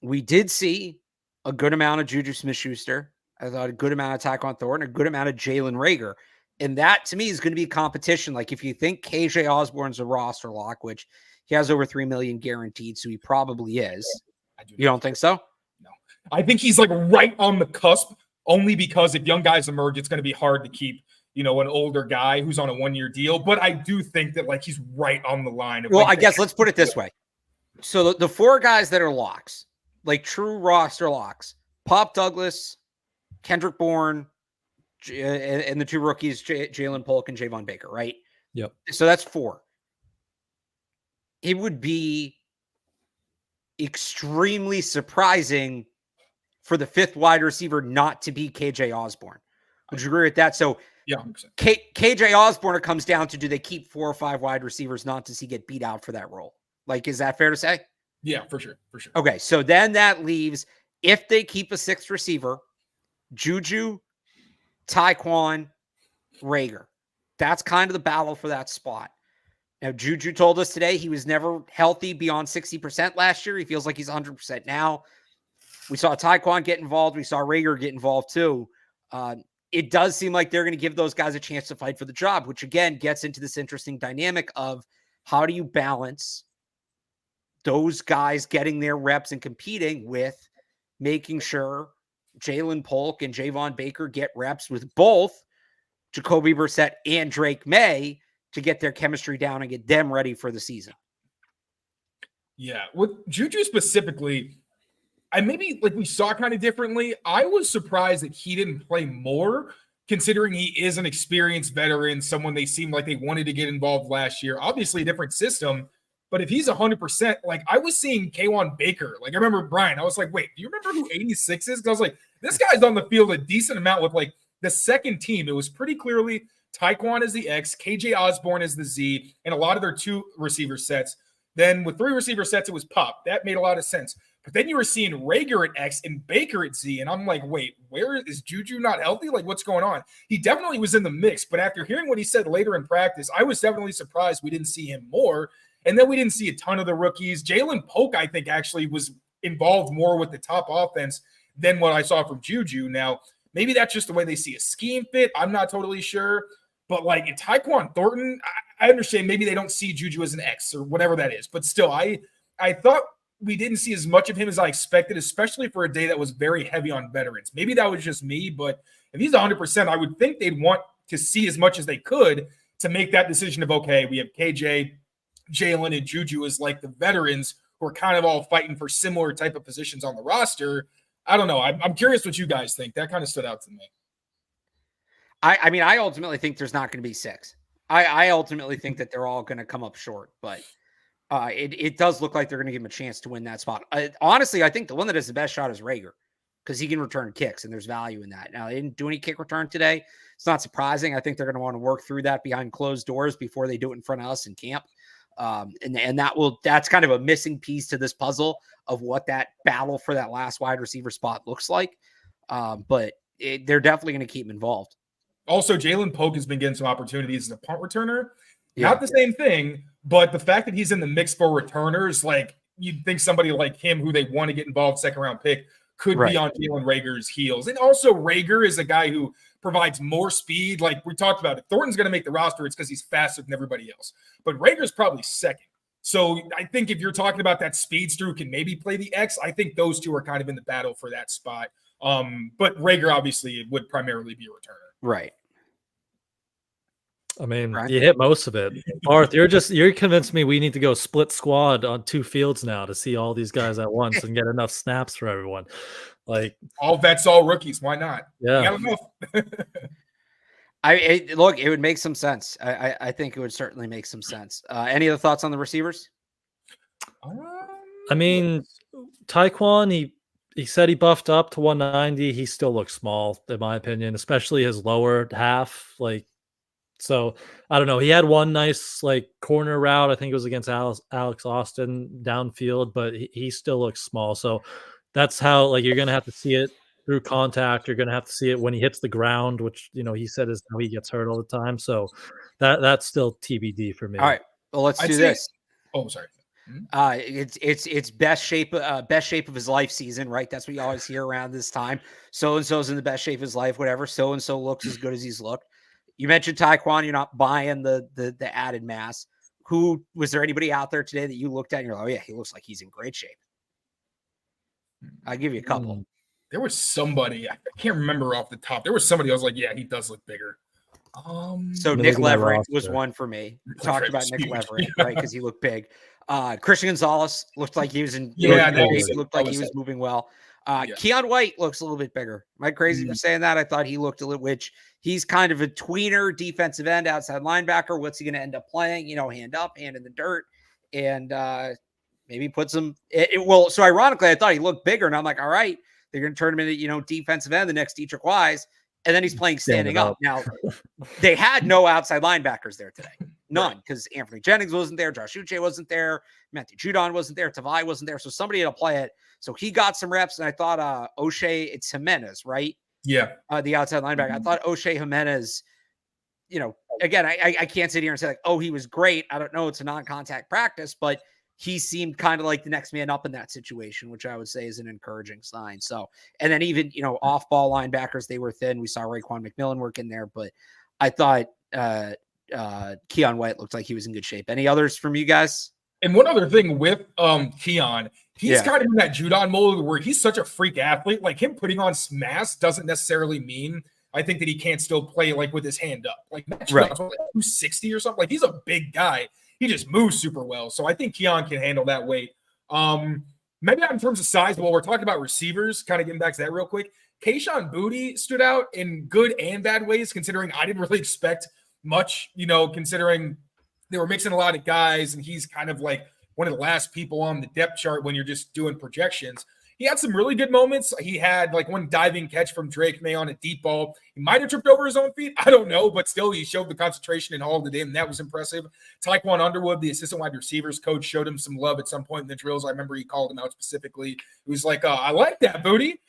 We did see a good amount of Juju Smith-Schuster. I thought a good amount of Tyquan Thornton, a good amount of Jalen Reagor. And that, to me, is going to be competition. Like, if you think KJ Osborne's a roster lock, which he has over $3 million guaranteed, so he probably is. You don't think so? No. I think he's, like, right on the cusp, only because if young guys emerge, it's going to be hard to keep an older guy who's on a one-year deal. But I do think that, like, he's right on the line. Well, I guess let's put it this way. So the four guys that are locks, like true roster locks, Pop Douglas, Kendrick Bourne, and the two rookies, Jalen Polk and Javon Baker, right? Yep. So that's four. It would be extremely surprising for the fifth wide receiver not to be KJ Osborne. Would you agree with that? So yeah, 100%. KJ Osborne, it comes down to, do they keep 4 or 5 wide receivers not to see get beat out for that role? Like, is that fair to say? Yeah, for sure. For sure. Okay. So then that leaves, if they keep a sixth receiver, Juju, Tyquan, Reagor. That's kind of the battle for that spot. Now, Juju told us today he was never healthy beyond 60% last year. He feels like he's 100% now. We saw Tyquan get involved. We saw Reagor get involved too. It does seem like they're going to give those guys a chance to fight for the job, which again gets into this interesting dynamic of how do you balance those guys getting their reps and competing with making sure Jalen Polk and Javon Baker get reps with both Jacoby Brissett and Drake May to get their chemistry down and get them ready for the season. Yeah, with Juju specifically, maybe like we saw kind of differently. I was surprised that he didn't play more, considering he is an experienced veteran, someone they seemed like they wanted to get involved last year. Obviously, a different system, but if he's 100%, like I was seeing Kaywan Baker. Like I remember Brian, I was like, wait, do you remember who 86 is? Because I was like, this guy's on the field a decent amount with like the second team. It was pretty clearly Tyquan as the X, KJ Osborne as the Z, and a lot of their 2 receiver sets. Then with 3 receiver sets, it was Pop. That made a lot of sense. But then you were seeing Rager at X and Baker at Z. And I'm like, wait, where is Juju not healthy? Like, what's going on? He definitely was in the mix. But after hearing what he said later in practice, I was definitely surprised we didn't see him more. And then we didn't see a ton of the rookies. Jalen Polk, I think, actually was involved more with the top offense than what I saw from Juju. Now, maybe that's just the way they see a scheme fit. I'm not totally sure. But like in Tyquan Thornton, I understand maybe they don't see Juju as an X or whatever that is. But still, I thought we didn't see as much of him as I expected, especially for a day that was very heavy on veterans. Maybe that was just me, but if he's 100%, I would think they'd want to see as much as they could to make that decision of, okay, we have KJ, Jalen, and Juju as like the veterans who are kind of all fighting for similar type of positions on the roster. I don't know. I'm curious what you guys think. That kind of stood out to me. I mean, I ultimately think there's not going to be 6. I ultimately think that they're all going to come up short, but it does look like they're going to give him a chance to win that spot. Honestly, I think the one that has the best shot is Rager because he can return kicks, and there's value in that. Now, they didn't do any kick return today. It's not surprising. I think they're going to want to work through that behind closed doors before they do it in front of us in camp. And that's kind of a missing piece to this puzzle of what that battle for that last wide receiver spot looks like. But they're definitely going to keep him involved. Also, Jalen Polk has been getting some opportunities as a punt returner. Yeah. Not the same thing, but the fact that he's in the mix for returners, like you'd think somebody like him who they want to get involved, second round pick, could be on Jalen Rager's heels. And also Rager is a guy who provides more speed. Like we talked about it. Thornton's going to make the roster. It's because he's faster than everybody else. But Rager's probably second. So I think if you're talking about that speedster who can maybe play the X, I think those two are kind of in the battle for that spot. But Rager obviously would primarily be a returner. Right. I mean, you hit most of it. Barth, you're convinced me we need to go split squad on 2 fields now to see all these guys at once and get enough snaps for everyone. Like all vets, all rookies. Why not? Yeah. Look, it would make some sense. I think it would certainly make some sense. Any other thoughts on the receivers? I mean, Tyquan, he said he buffed up to 190. He still looks small, in my opinion, especially his lower half. Like, so I don't know. He had one nice like corner route. I think it was against Alex Austin downfield, but he still looks small. So that's how like you're gonna have to see it through contact. You're gonna have to see it when he hits the ground, which he said is how he gets hurt all the time. So that's still TBD for me. All right. Well, let's do this. Oh, sorry. It's best shape of his life season, right? That's what you always hear around this time. So and so's in the best shape of his life, whatever. So and so looks as good as he's looked. You mentioned Tyquan. You're not buying the added mass. Was there anybody out there today that you looked at and you're like, oh yeah, he looks like he's in great shape? I'll give you a couple. There was somebody, I can't remember off the top. There was somebody I was like, yeah, he does look bigger. So Nick Leverett was one for me. Talked about Nick Leverett, right? Because he looked big. Christian Gonzalez looked like he was in. Yeah, looked like he was moving well. Keon White looks a little bit bigger. Am I crazy for saying that? I thought he looked a little, which he's kind of a tweener defensive end, outside linebacker. What's he going to end up playing? Hand up, hand in the dirt, and maybe put some. So ironically, I thought he looked bigger, and I'm like, all right, they're going to turn him into defensive end, the next Dietrich Wise, and then he's playing standing up. Now they had no outside linebackers there today. None, because Anthony Jennings wasn't there, Josh Uche wasn't there, Matthew Judon wasn't there, Tavai wasn't there, so somebody had to play it. So he got some reps, and I thought O'Shea, it's Jimenez, right? Yeah. The outside linebacker. I thought O'Shea Jimenez, again, I can't sit here and say like, oh, he was great. I don't know. It's a non-contact practice, but he seemed kind of like the next man up in that situation, which I would say is an encouraging sign. So, and then even, off-ball linebackers, they were thin. We saw Raekwon McMillan work in there, but I thought Keon White looked like he was in good shape. Any others from you guys? And one other thing with Keon, He's kind of in that Judon mold where he's such a freak athlete. Like him putting on mass doesn't necessarily mean I think that he can't still play like with his hand up. Like Matt Judon's like 260 or something. Like he's a big guy. He just moves super well. So I think Keon can handle that weight. Maybe not in terms of size, but while we're talking about receivers, kind of getting back to that real quick, Kayshon Boutte stood out in good and bad ways, considering I didn't really expect much, considering they were mixing a lot of guys, and he's kind of like one of the last people on the depth chart when you're just doing projections. He had some really good moments. He had like one diving catch from Drake May on a deep ball. He might have tripped over his own feet. I don't know, but still he showed the concentration and all of the day, and that was impressive. Taekwon Underwood, the assistant wide receivers coach, showed him some love at some point in the drills. I remember he called him out specifically. He was like, I like that, Boutte.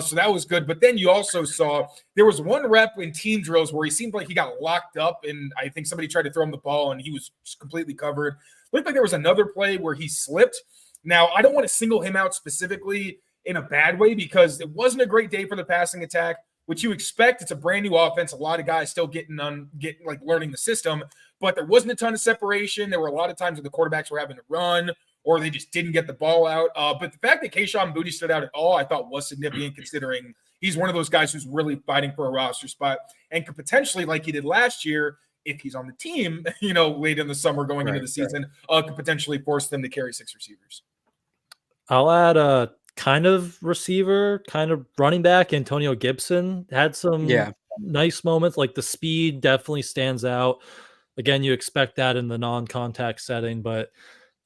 So that was good. But then you also saw there was one rep in team drills where he seemed like he got locked up, and I think somebody tried to throw him the ball, and he was just completely covered. Looked like there was another play where he slipped. Now, I don't want to single him out specifically in a bad way because it wasn't a great day for the passing attack, which you expect. It's a brand new offense. A lot of guys still getting learning the system, but there wasn't a ton of separation. There were a lot of times when the quarterbacks were having to run or they just didn't get the ball out. But the fact that Kayshon Boutte stood out at all, I thought was significant considering he's one of those guys who's really fighting for a roster spot and could potentially, like he did last year, if he's on the team, late in the summer going into the season, could potentially force them to carry 6 receivers. I'll add a kind of receiver, kind of running back. Antonio Gibson had some nice moments. Like the speed definitely stands out. Again, you expect that in the non-contact setting, but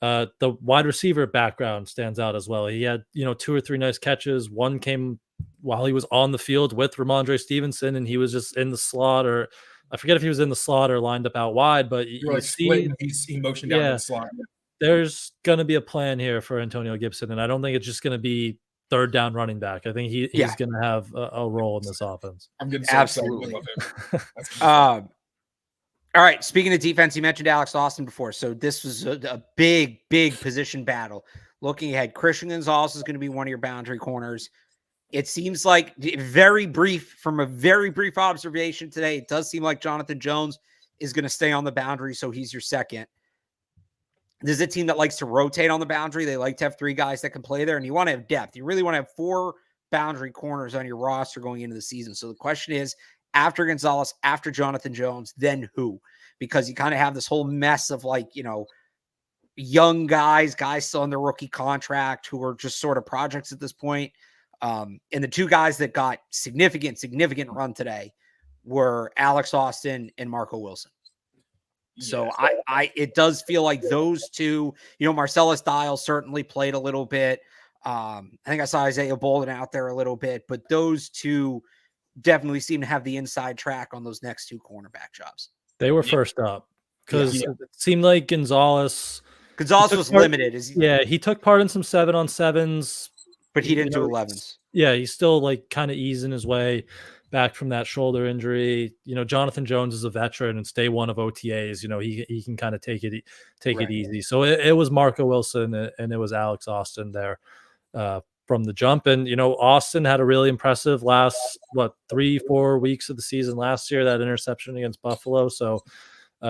the wide receiver background stands out as well. He had, 2 or 3 nice catches. One came while he was on the field with Ramondre Stevenson, and he was just in the slot, or I forget if he was in the slot or lined up out wide, but you see he motioned down the slot. There's going to be a plan here for Antonio Gibson, and I don't think it's just going to be third down running back. I think he's going to have a role in this offense. I'm getting so absolutely. All right. Speaking of defense, you mentioned Alex Austin before. So this was a big position battle. Looking ahead, Christian Gonzalez is going to be one of your boundary corners. It seems like from a very brief observation today, it does seem like Jonathan Jones is going to stay on the boundary. So he's your second. This is a team that likes to rotate on the boundary. They like to have 3 guys that can play there, and you want to have depth. You really want to have 4 boundary corners on your roster going into the season. So the question is, after Gonzalez, after Jonathan Jones, then who? Because you kind of have this whole mess of young guys still on their rookie contract who are just sort of projects at this point. And the 2 guys that got significant run today were Alex Austin and Marco Wilson. So it does feel like those 2, Marcellus Dial certainly played a little bit. I think I saw Isaiah Bolden out there a little bit, but those 2 definitely seem to have the inside track on those next 2 cornerback jobs. They were first up because it seemed like Gonzalez was limited. He took part in some 7-on-7s, but he didn't do 11s. Yeah, he's still kind of easing his way back from that shoulder injury. Jonathan Jones is a veteran, and it's day 1 of OTAs. He can kind of take it easy. So it was Marco Wilson and it was Alex Austin there from the jump. And Austin had a really impressive last 3-4 weeks of the season last year, that interception against Buffalo. So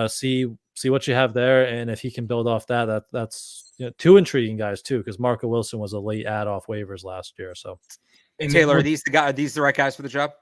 see what you have there, and if he can build off that's 2 intriguing guys too, because Marco Wilson was a late add off waivers last year. So and Taylor, are these the right guys for the job?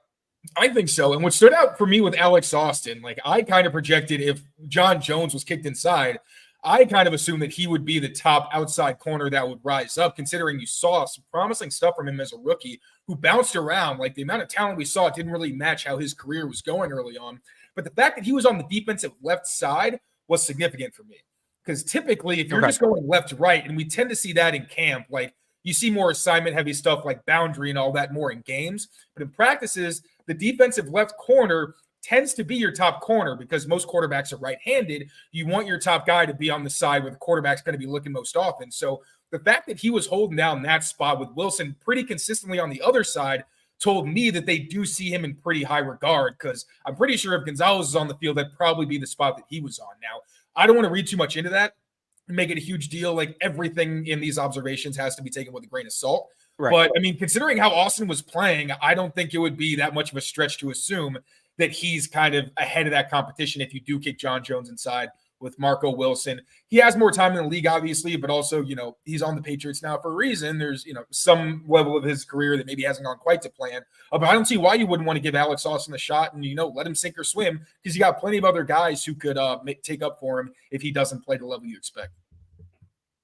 I think so. And what stood out for me with Alex Austin, I kind of projected if John Jones was kicked inside, I kind of assumed that he would be the top outside corner that would rise up, considering you saw some promising stuff from him as a rookie who bounced around. The amount of talent we saw didn't really match how his career was going early on. But the fact that he was on the defensive left side was significant for me. Because typically, if you're just going left to right, and we tend to see that in camp, you see more assignment-heavy stuff like boundary and all that more in games. But in practices, the defensive left corner tends to be your top corner because most quarterbacks are right-handed. You want your top guy to be on the side where the quarterback's going to be looking most often. So the fact that he was holding down that spot with Wilson pretty consistently on the other side told me that they do see him in pretty high regard, because I'm pretty sure if Gonzalez is on the field, that'd probably be the spot that he was on. Now, I don't want to read too much into that and make it a huge deal. Everything in these observations has to be taken with a grain of salt. Right. But, considering how Austin was playing, I don't think it would be that much of a stretch to assume that he's kind of ahead of that competition if you do kick John Jones inside with Marco Wilson. He has more time in the league, obviously, but also, he's on the Patriots now for a reason. There's, some level of his career that maybe hasn't gone quite to plan. But I don't see why you wouldn't want to give Alex Austin a shot and, let him sink or swim, because you got plenty of other guys who could take up for him if he doesn't play the level you expect.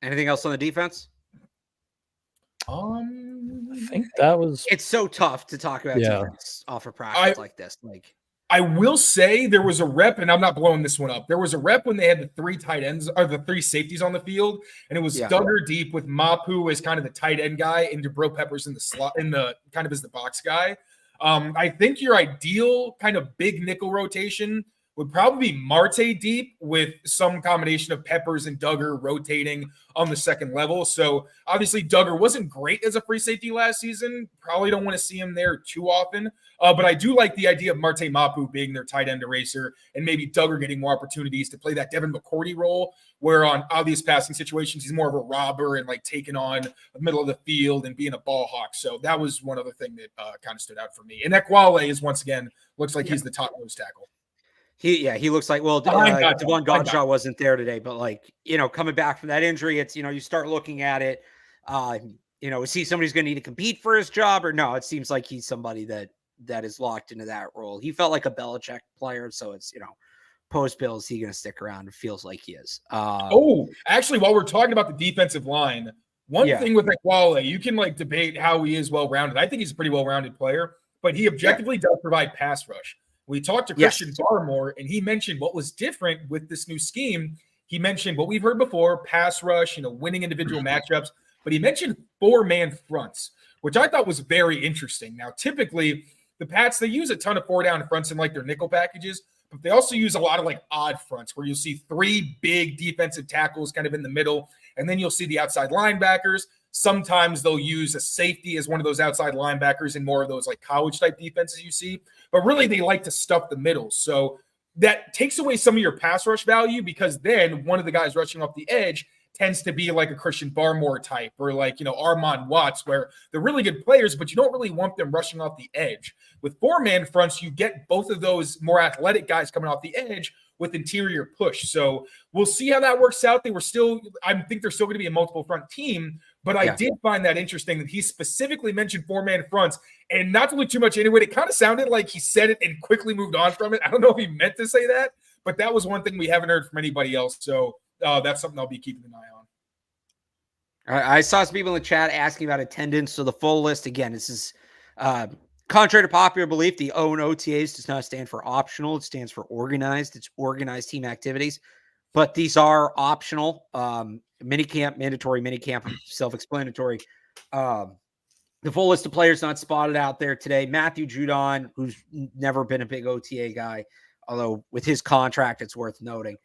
Anything else on the defense? I think that was. It's so tough to talk about defense off of practice like this. I will say there was a rep, and I'm not blowing this one up. There was a rep when they had the 3 tight ends or the 3 safeties on the field, and it was Duggar deep with Mapu as kind of the tight end guy and Dubrow Peppers in the slot, in the kind of as the box guy. I think your ideal kind of big nickel rotation would probably be Marte deep with some combination of Peppers and Duggar rotating on the second level. So obviously Duggar wasn't great as a free safety last season. Probably don't want to see him there too often. But I do like the idea of Marte Mapu being their tight end eraser and maybe Duggar getting more opportunities to play that Devin McCourty role, where on obvious passing situations, he's more of a robber and taking on the middle of the field and being a ball hawk. So that was one other thing that kind of stood out for me. And Equale is once again, looks like he's the top nose tackle. He looks like, Devon Godshaw wasn't there today, but coming back from that injury, it's, you start looking at it, is he somebody who's going to need to compete for his job or no? It seems like he's somebody that is locked into that role. He felt like a Belichick player. So it's, post Bill, is he going to stick around? It feels like he is. Actually, while we're talking about the defensive line, one thing with Equale, you can debate how he is well-rounded. I think he's a pretty well-rounded player, but he objectively does provide pass rush. We talked to Christian Barmore, and he mentioned what was different with this new scheme. He mentioned what we've heard before, pass rush, winning individual matchups, but he mentioned 4-man fronts, which I thought was very interesting. Now, typically, the Pats, they use a ton of 4-down fronts in their nickel packages, but they also use a lot of odd fronts where you'll see 3 big defensive tackles kind of in the middle, and then you'll see the outside linebackers. Sometimes they'll use a safety as one of those outside linebackers in more of those college type defenses you see. But really, they like to stuff the middle. So that takes away some of your pass rush value, because then one of the guys rushing off the edge tends to be like a Christian Barmore type or Armand Watts, where they're really good players, but you don't really want them rushing off the edge. With 4-man fronts, you get both of those more athletic guys coming off the edge with interior push. So we'll see how that works out. I think they're still going to be a multiple front team, but I did find that interesting that he specifically mentioned 4-man fronts, and not to look too much into it. It kind of sounded like he said it and quickly moved on from it. I don't know if he meant to say that, but that was one thing we haven't heard from anybody else. So that's something I'll be keeping an eye on. I saw some people in the chat asking about attendance. So the full list, again, this is contrary to popular belief, the O and OTAs does not stand for optional. It stands for organized. It's organized team activities, but these are optional. Minicamp, mandatory minicamp, self-explanatory. The full list of players not spotted out there today. Matthew Judon, who's never been a big OTA guy, although with his contract, it's worth noting.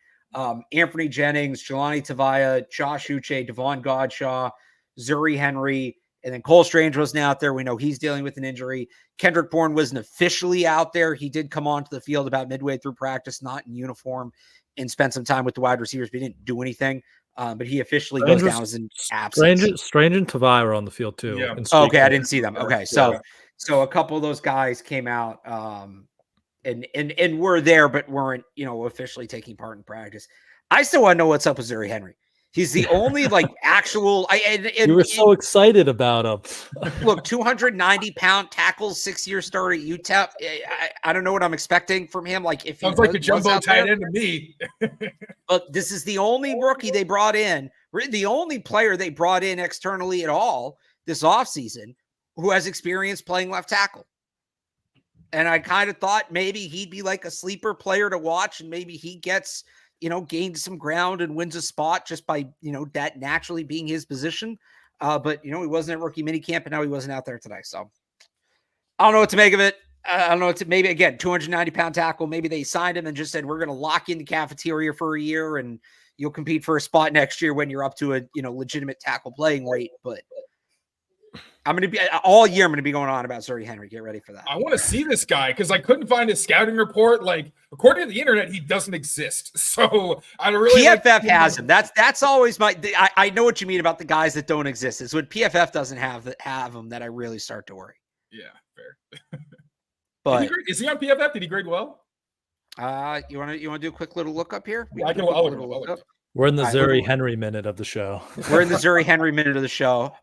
Anthony Jennings, Jelani Tavaya, Josh Uche, Devon Godshaw, Zuri Henry, and then Cole Strange wasn't out there. We know he's dealing with an injury. Kendrick Bourne wasn't officially out there. He did come onto the field about midway through practice, not in uniform, and spent some time with the wide receivers, but he didn't do anything. But he officially goes down as an absence. Strange and Tavai are on the field too. Yeah. Okay, I didn't see them. Okay, so a couple of those guys came out and were there, but weren't officially taking part in practice. I still want to know what's up with Zuri Henry. He's the only actual. You were so excited about him. Look, 290-pound tackles, 6-year starter at UTEP. I don't know what I'm expecting from him. If sounds like a jumbo tight end to me. But this is the only rookie they brought in, the only player they brought in externally at all this offseason who has experience playing left tackle. And I kind of thought maybe he'd be like a sleeper player to watch, and maybe he gets gained some ground and wins a spot just by, that naturally being his position. But, he wasn't at rookie minicamp, and now he wasn't out there today. So I don't know what to make of it. I don't know. Maybe, again, 290-pound tackle. Maybe they signed him and just said, we're going to lock in the cafeteria for a year, and you'll compete for a spot next year when you're up to a, legitimate tackle playing rate. But I'm going to be all year. I'm going to be going on about Zuri Henry. Get ready for that. I want to see this guy because I couldn't find his scouting report. According to the internet, he doesn't exist. So I really PFF has him. That's always I know what you mean about the guys that don't exist. It's when PFF doesn't have them that I really start to worry. Yeah, fair. But is he on PFF? Did he grade well? You want to do a quick little look up here? Yeah, I'll look it up. We're in the All right, Zuri Henry minute of the show. We're in the Zuri Henry minute of the show.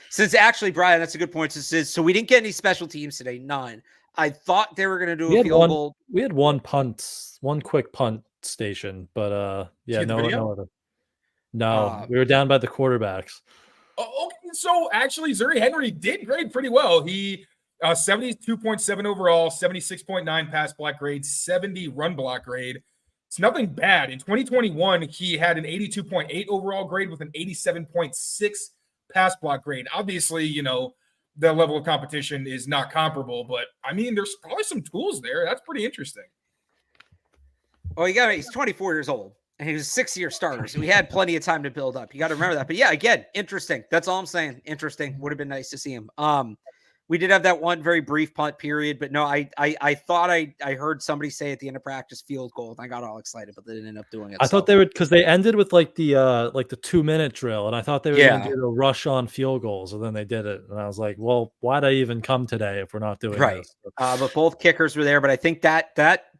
Since actually, Brian, that's a good point. So we didn't get any special teams today. None. I thought they were going to do a field goal. We had one quick punt station, but yeah, no other. No, we were down by the quarterbacks. Oh, okay. So actually, Zuri Henry did grade pretty well. He 72.7 overall, 76.9 pass block grade, 70 run block grade. It's nothing bad. In 2021, he had an 82.8 overall grade with an 87.6 pass block grade. Obviously, the level of competition is not comparable, but I mean, there's probably some tools there. That's pretty interesting. Oh, he's 24 years old. And he was a 6-year starter, so we had plenty of time to build up. You got to remember that. But yeah, again, interesting. That's all I'm saying. Interesting. Would have been nice to see him. We did have that one very brief punt period, but no, I thought I heard somebody say at the end of practice field goal, and I got all excited, but they didn't end up doing it. I thought they would, because they ended with like the 2-minute drill, and I thought they were going to do a rush on field goals, and then they did it, and I was like, well, why'd I even come today if we're not doing this? But both kickers were there, but I think that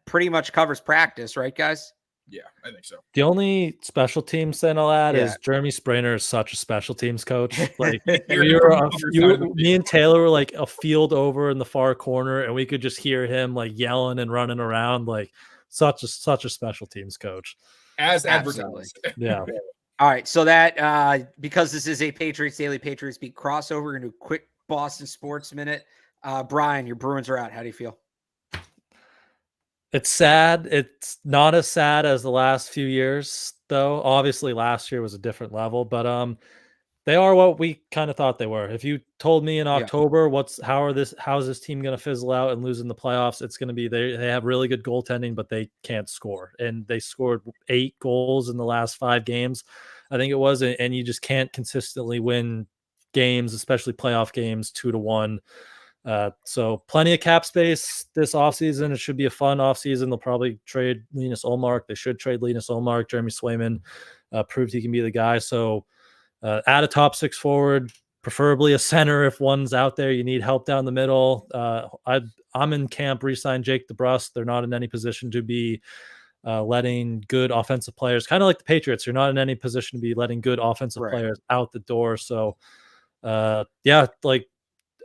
pretty much covers practice, right, guys? Yeah, I think so. The only special teams thing I'll add is Jeremy Sprainer is such a special teams coach. Like me and Taylor were like a field over in the far corner, and we could just hear him like yelling and running around, like such a special teams coach. As advertised. Yeah. All right, so that because this is a Patriots Daily Patriots Beat crossover, we're gonna do a quick Boston sports minute. Brian, your Bruins are out. How do you feel? It's sad. It's not as sad as the last few years, though. Obviously, last year was a different level, but they are what we kind of thought they were. If you told me in October how's this team going to fizzle out and lose in the playoffs, it's going to be they have really good goaltending, but they can't score. And they scored 8 goals in the last 5 games, I think it was, and you just can't consistently win games, especially playoff games, 2-1. So plenty of cap space this offseason. It should be a fun offseason. They'll probably trade Linus Ullmark. They should trade Linus Ullmark. Jeremy Swayman proved he can be the guy. So add a top 6 forward, preferably a center if one's out there. You need help down the middle. I'm in camp re-sign Jake DeBrusk. They're not in any position to be letting good offensive players, kind of like the Patriots. You're not in any position to be letting good offensive players out the door. So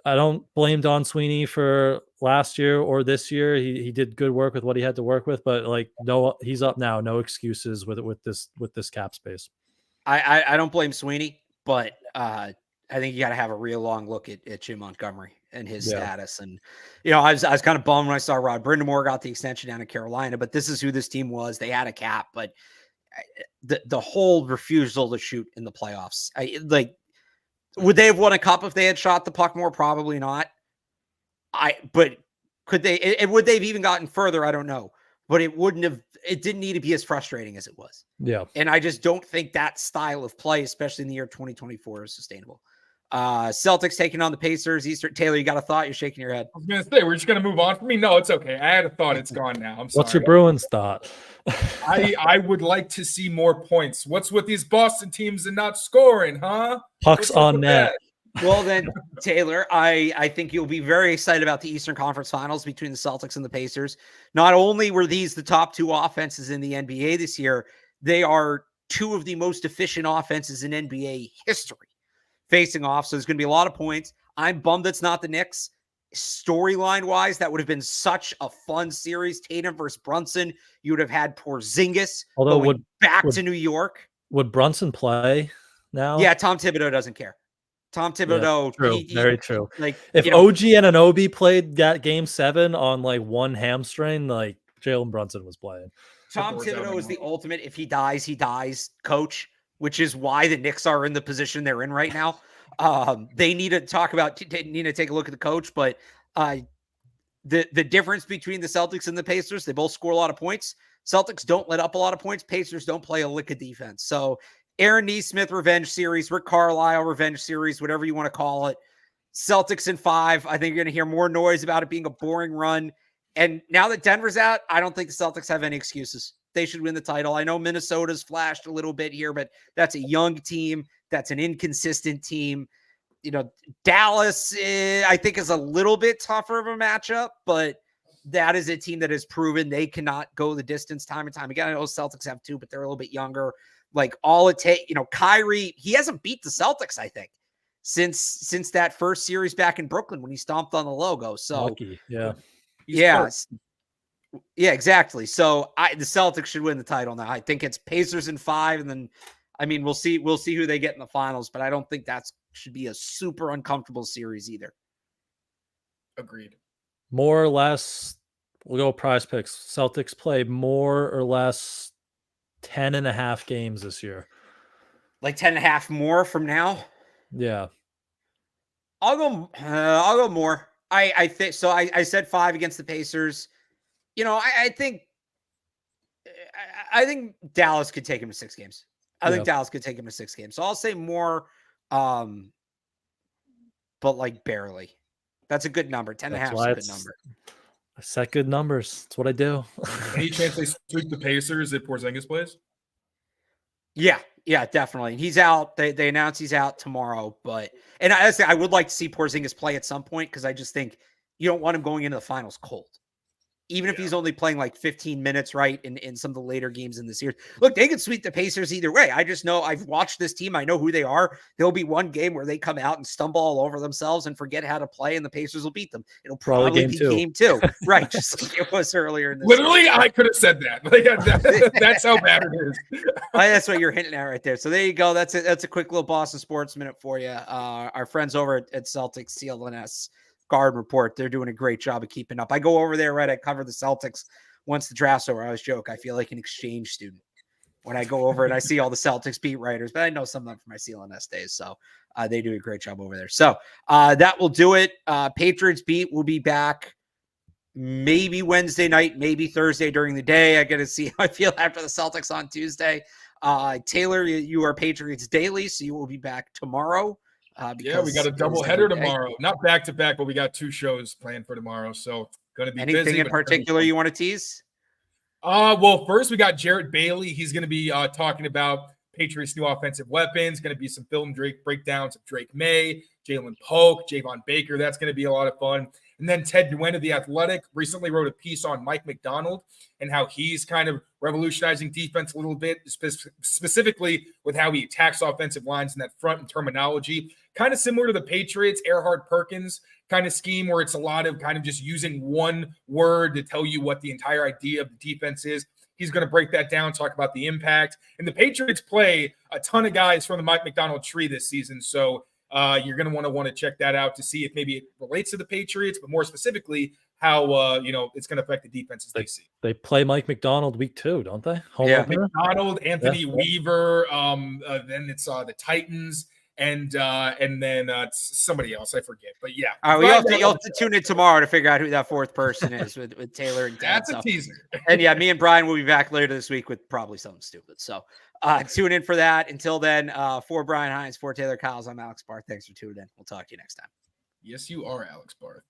I don't blame Don Sweeney for last year or this year. He did good work with what he had to work with, but he's up now. No excuses with this cap space. I don't blame Sweeney, but I think you got to have a real long look at Jim Montgomery and his status. And I was kind of bummed when I saw Rod Brindamore got the extension down in Carolina, but this is who this team was. They had a cap, but the whole refusal to shoot in the playoffs, would they have won a cup if they had shot the puck more? Probably not. But could they? Would they've even gotten further? I don't know. But it wouldn't have. It didn't need to be as frustrating as it was. Yeah. And I just don't think that style of play, especially in the year 2024, is sustainable. Celtics taking on the Pacers. Taylor, you got a thought? You're shaking your head. I was gonna say we're just gonna move on from me. No, it's okay. I had a thought. It's gone now. I'm sorry. What's your Bruins thought? I would like to see more points. What's with these Boston teams and not scoring, huh? Pucks on net. Well, then, Taylor, I think you'll be very excited about the Eastern Conference Finals between the Celtics and the Pacers. Not only were these the top 2 offenses in the NBA this year, they are 2 of the most efficient offenses in NBA history facing off. So there's going to be a lot of points. I'm bummed it's not the Knicks. Storyline-wise, that would have been such a fun series. Tatum versus Brunson. You would have had Porzingis going back to New York. Would Brunson play now? Yeah, Tom Thibodeau doesn't care. Tom Thibodeau. Yeah, very true. If OG Anunoby played that game 7 on one hamstring, Jalen Brunson was playing. Tom Thibodeau is the ultimate if he dies coach, which is why the Knicks are in the position they're in right now. They need to take a look at the coach, but the difference between the Celtics and the Pacers, they both score a lot of points. Celtics don't let up a lot of points. Pacers don't play a lick of defense. So Aaron Nesmith revenge series, Rick Carlisle revenge series, whatever you want to call it. Celtics in 5. I think you're going to hear more noise about it being a boring run. And now that Denver's out, I don't think the Celtics have any excuses. They should win the title. I know Minnesota's flashed a little bit here, but that's a young team. That's an inconsistent team. Dallas, I think, is a little bit tougher of a matchup, but that is a team that has proven they cannot go the distance time and time again. I know Celtics have two, but they're a little bit younger. Like all it takes, Kyrie, he hasn't beat the Celtics, I think, since that first series back in Brooklyn when he stomped on the logo. So Lucky. Yeah. yeah, exactly. So the Celtics should win the title now. I think it's Pacers in 5, and then we'll see who they get in the finals, but I don't think that should be a super uncomfortable series either. Agreed. More or less, we'll go prize picks. Celtics play more or less 10.5 games this year. Like 10.5 more from now? Yeah. I'll go more. I think so. I said 5 against the Pacers. I think Dallas could take him to 6 games. I think Dallas could take him to 6 games. So I'll say more, but like barely. That's a good number. 10.5 is a good number. I set good numbers. That's what I do. Any chance they sweep the Pacers if Porzingis plays? Yeah, definitely. He's out. They announced he's out tomorrow. And I would like to see Porzingis play at some point because I just think you don't want him going into the finals cold. Even if he's only playing like 15 minutes, right, in some of the later games in the series. Look, they could sweep the Pacers either way. I just know I've watched this team. I know who they are. There'll be one game where they come out and stumble all over themselves and forget how to play, and the Pacers will beat them. It'll probably be game two. Right, just like it was earlier in this Literally, series. I could have said that. Like, that's how bad it is. That's what you're hinting at right there. So there you go. That's a quick little Boston sports minute for you. Our friends over at Celtics, CLNS, Guard Report, they're doing a great job of keeping up. I go over there, right? I cover the Celtics once the draft's over. I always joke, I feel like an exchange student when I go over and I see all the Celtics beat writers, but I know some of them from my CLNS days. So they do a great job over there. So that will do it. Patriots beat will be back maybe Wednesday night, maybe Thursday during the day. I got to see how I feel after the Celtics on Tuesday. Taylor, you are Patriots Daily, so you will be back tomorrow. Yeah, we got a double header tomorrow. Not back to back, but we got 2 shows planned for tomorrow. So going to be anything busy. In particular you want to tease? Well, first we got Jarrett Bailey. He's going to be talking about Patriots' new offensive weapons. Going to be some film breakdowns of Drake May, Jalen Polk, Javon Baker. That's going to be a lot of fun. And then Ted Nguyen of The Athletic recently wrote a piece on Mike McDonald and how he's kind of revolutionizing defense a little bit, specifically with how he attacks offensive lines in that front and terminology. Kind of similar to the Patriots, Erhard-Perkins kind of scheme where it's a lot of kind of just using one word to tell you what the entire idea of the defense is. He's going to break that down, talk about the impact. And the Patriots play a ton of guys from the Mike McDonald tree this season. So you're going to want to check that out to see if maybe it relates to the Patriots, but more specifically, how it's going to affect the defenses they see. They play Mike McDonald week 2, don't they? McDonald, Anthony Weaver. Then it's the Titans. And then somebody else, I forget. But yeah. All right, you'll have to tune in tomorrow to figure out who that 4th person is with Taylor and Dan. That's a teaser. And yeah, me and Brian will be back later this week with probably something stupid. So tune in for that. Until then, for Brian Hines, for Taylor Kyles, I'm Alex Barth. Thanks for tuning in. We'll talk to you next time. Yes, you are Alex Barth.